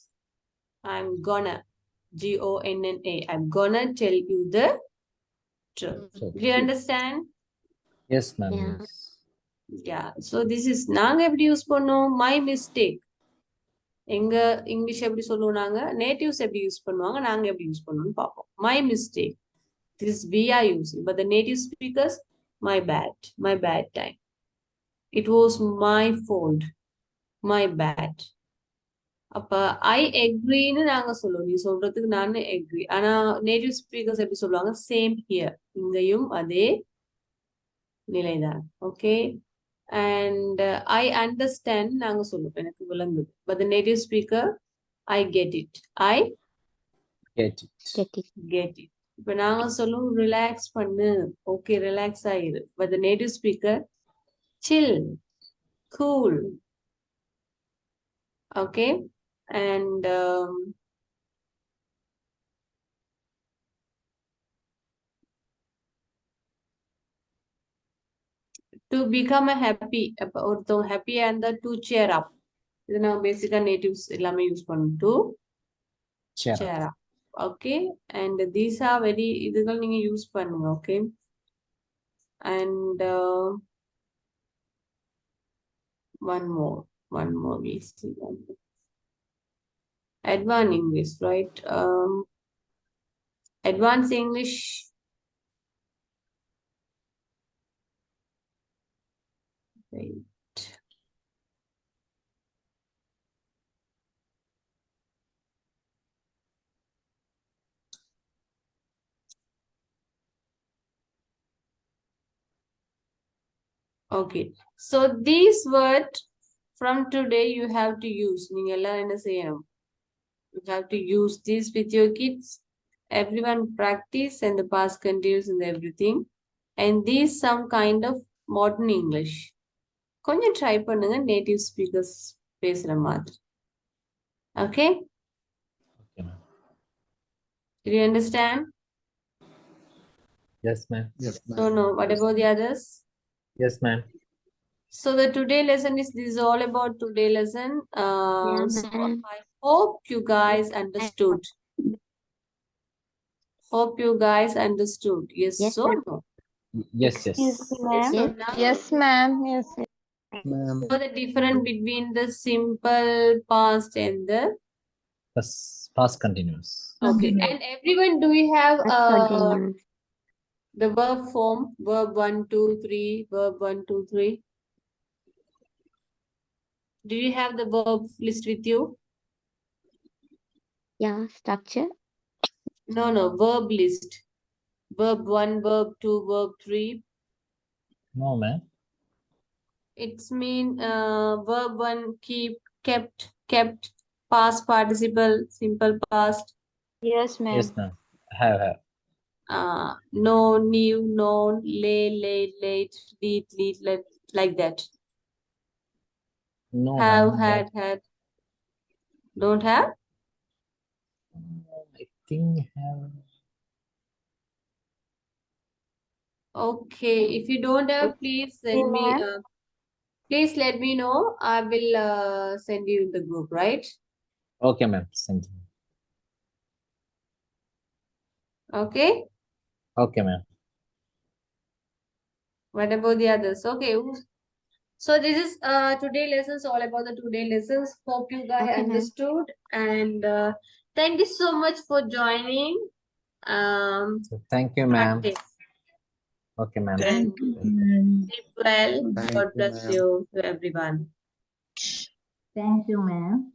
A: I'm gonna. GONNA. I'm gonna tell you the truth. Do you understand?
I: Yes, ma'am.
A: Yeah. So this is நாங்க எப்படி use பண்ணோம்? My mistake. எங்க English எப்படி சொல்லுவோம்? நாங்க natives எப்படி use பண்ணுவாங்க? நாங்க எப்படி யூஸ் பண்ணுவோம்னு பார்ப்போம். My mistake. This we are using, but the native speakers, my bad time. It was my fault. My bad. அப்ப I agreeன்னு நாங்க சொல்லுவோம். நீ சொல்றதுக்கு நானே agree. ஆனா நேட்டிவ் ஸ்பீக்கர்ஸ் எப்படி சொல்லுவாங்க? Same here. இங்கேயும் அதே நிலைதான். Okay. And I understand நாங்க சொல்லுவோம். எனக்கு விளங்குது. But the native speaker, I get it. I get it. இப்ப நாங்க சொல்லுவோம் ரிலாக்ஸ் பண்ணு. Okay, ரிலாக்ஸ் ஆயிரு. But the native speaker, chill, cool. Okay. And to become a happy or to happy and the to cheer up. இது நான் பேசிக்கா natives எல்லாமே use பண்ணும் to cheer up. Okay, and these are very இதுகள் நீங்க use பண்ணுங்க. Okay, and one more we see one more. Advanced English, right? Advanced English. Wait. Okay, so these words from today you have to use. நீங்க எல்லாம் என்ன செய்யணும்? You have to use this with your kids. Everyone practice and the past continues and everything. And these some kind of modern English. கொஞ்சம் try பண்ணுங்க native speakers பேசுற மாதிரி. Okay?
I: Okay, ma'am.
A: Do you understand?
I: Yes, ma'am.
F: Yes,
A: So no, what about the others?
I: Yes, ma'am.
A: So the today lesson is this is all about today lesson. So I hope you guys understood. Hope you guys understood. Yes,
G: Yes,
A: so
G: ma'am.
A: no.
I: Yes, yes.
A: Yes, so now
D: Yes, ma'am. Yes.
F: ma'am.
A: know the difference between the simple past and the
I: Past continuous.
A: okay. And everyone, do we have
G: Past continuous.
A: the verb form? Verb 1, 2, 3. Verb 1, 2, 3. Do you have the verb list with you?
G: Yeah, structure.
A: No, verb list. Verb 1, verb 2, verb 3.
I: No, ma'am.
A: It's mean verb 1 keep, kept, past participle, simple past.
D: Yes, ma'am.
I: Yes, ma'am. Have.
A: No, new, known, late, lead, like that.
I: No,
A: Have,
I: ma'am.
A: had. Don't have?
I: I think have.
A: Okay, if you don't have, please send me. Please let me know. I will send you in the group, right?
I: Okay, ma'am. Send me.
A: Okay.
I: Okay, ma'am.
A: What about the others? Okay. So this is today lessons, all about the today lessons. Hope you guys
G: Okay, ma'am.
A: understood. And thank you so much for joining.
I: So, thank you, ma'am.
A: Practice.
I: Okay, ma'am.
A: And sleep well.
F: Thank
A: God
F: you,
A: bless
F: ma'am.
A: you to everyone.
N: Thank you, ma'am.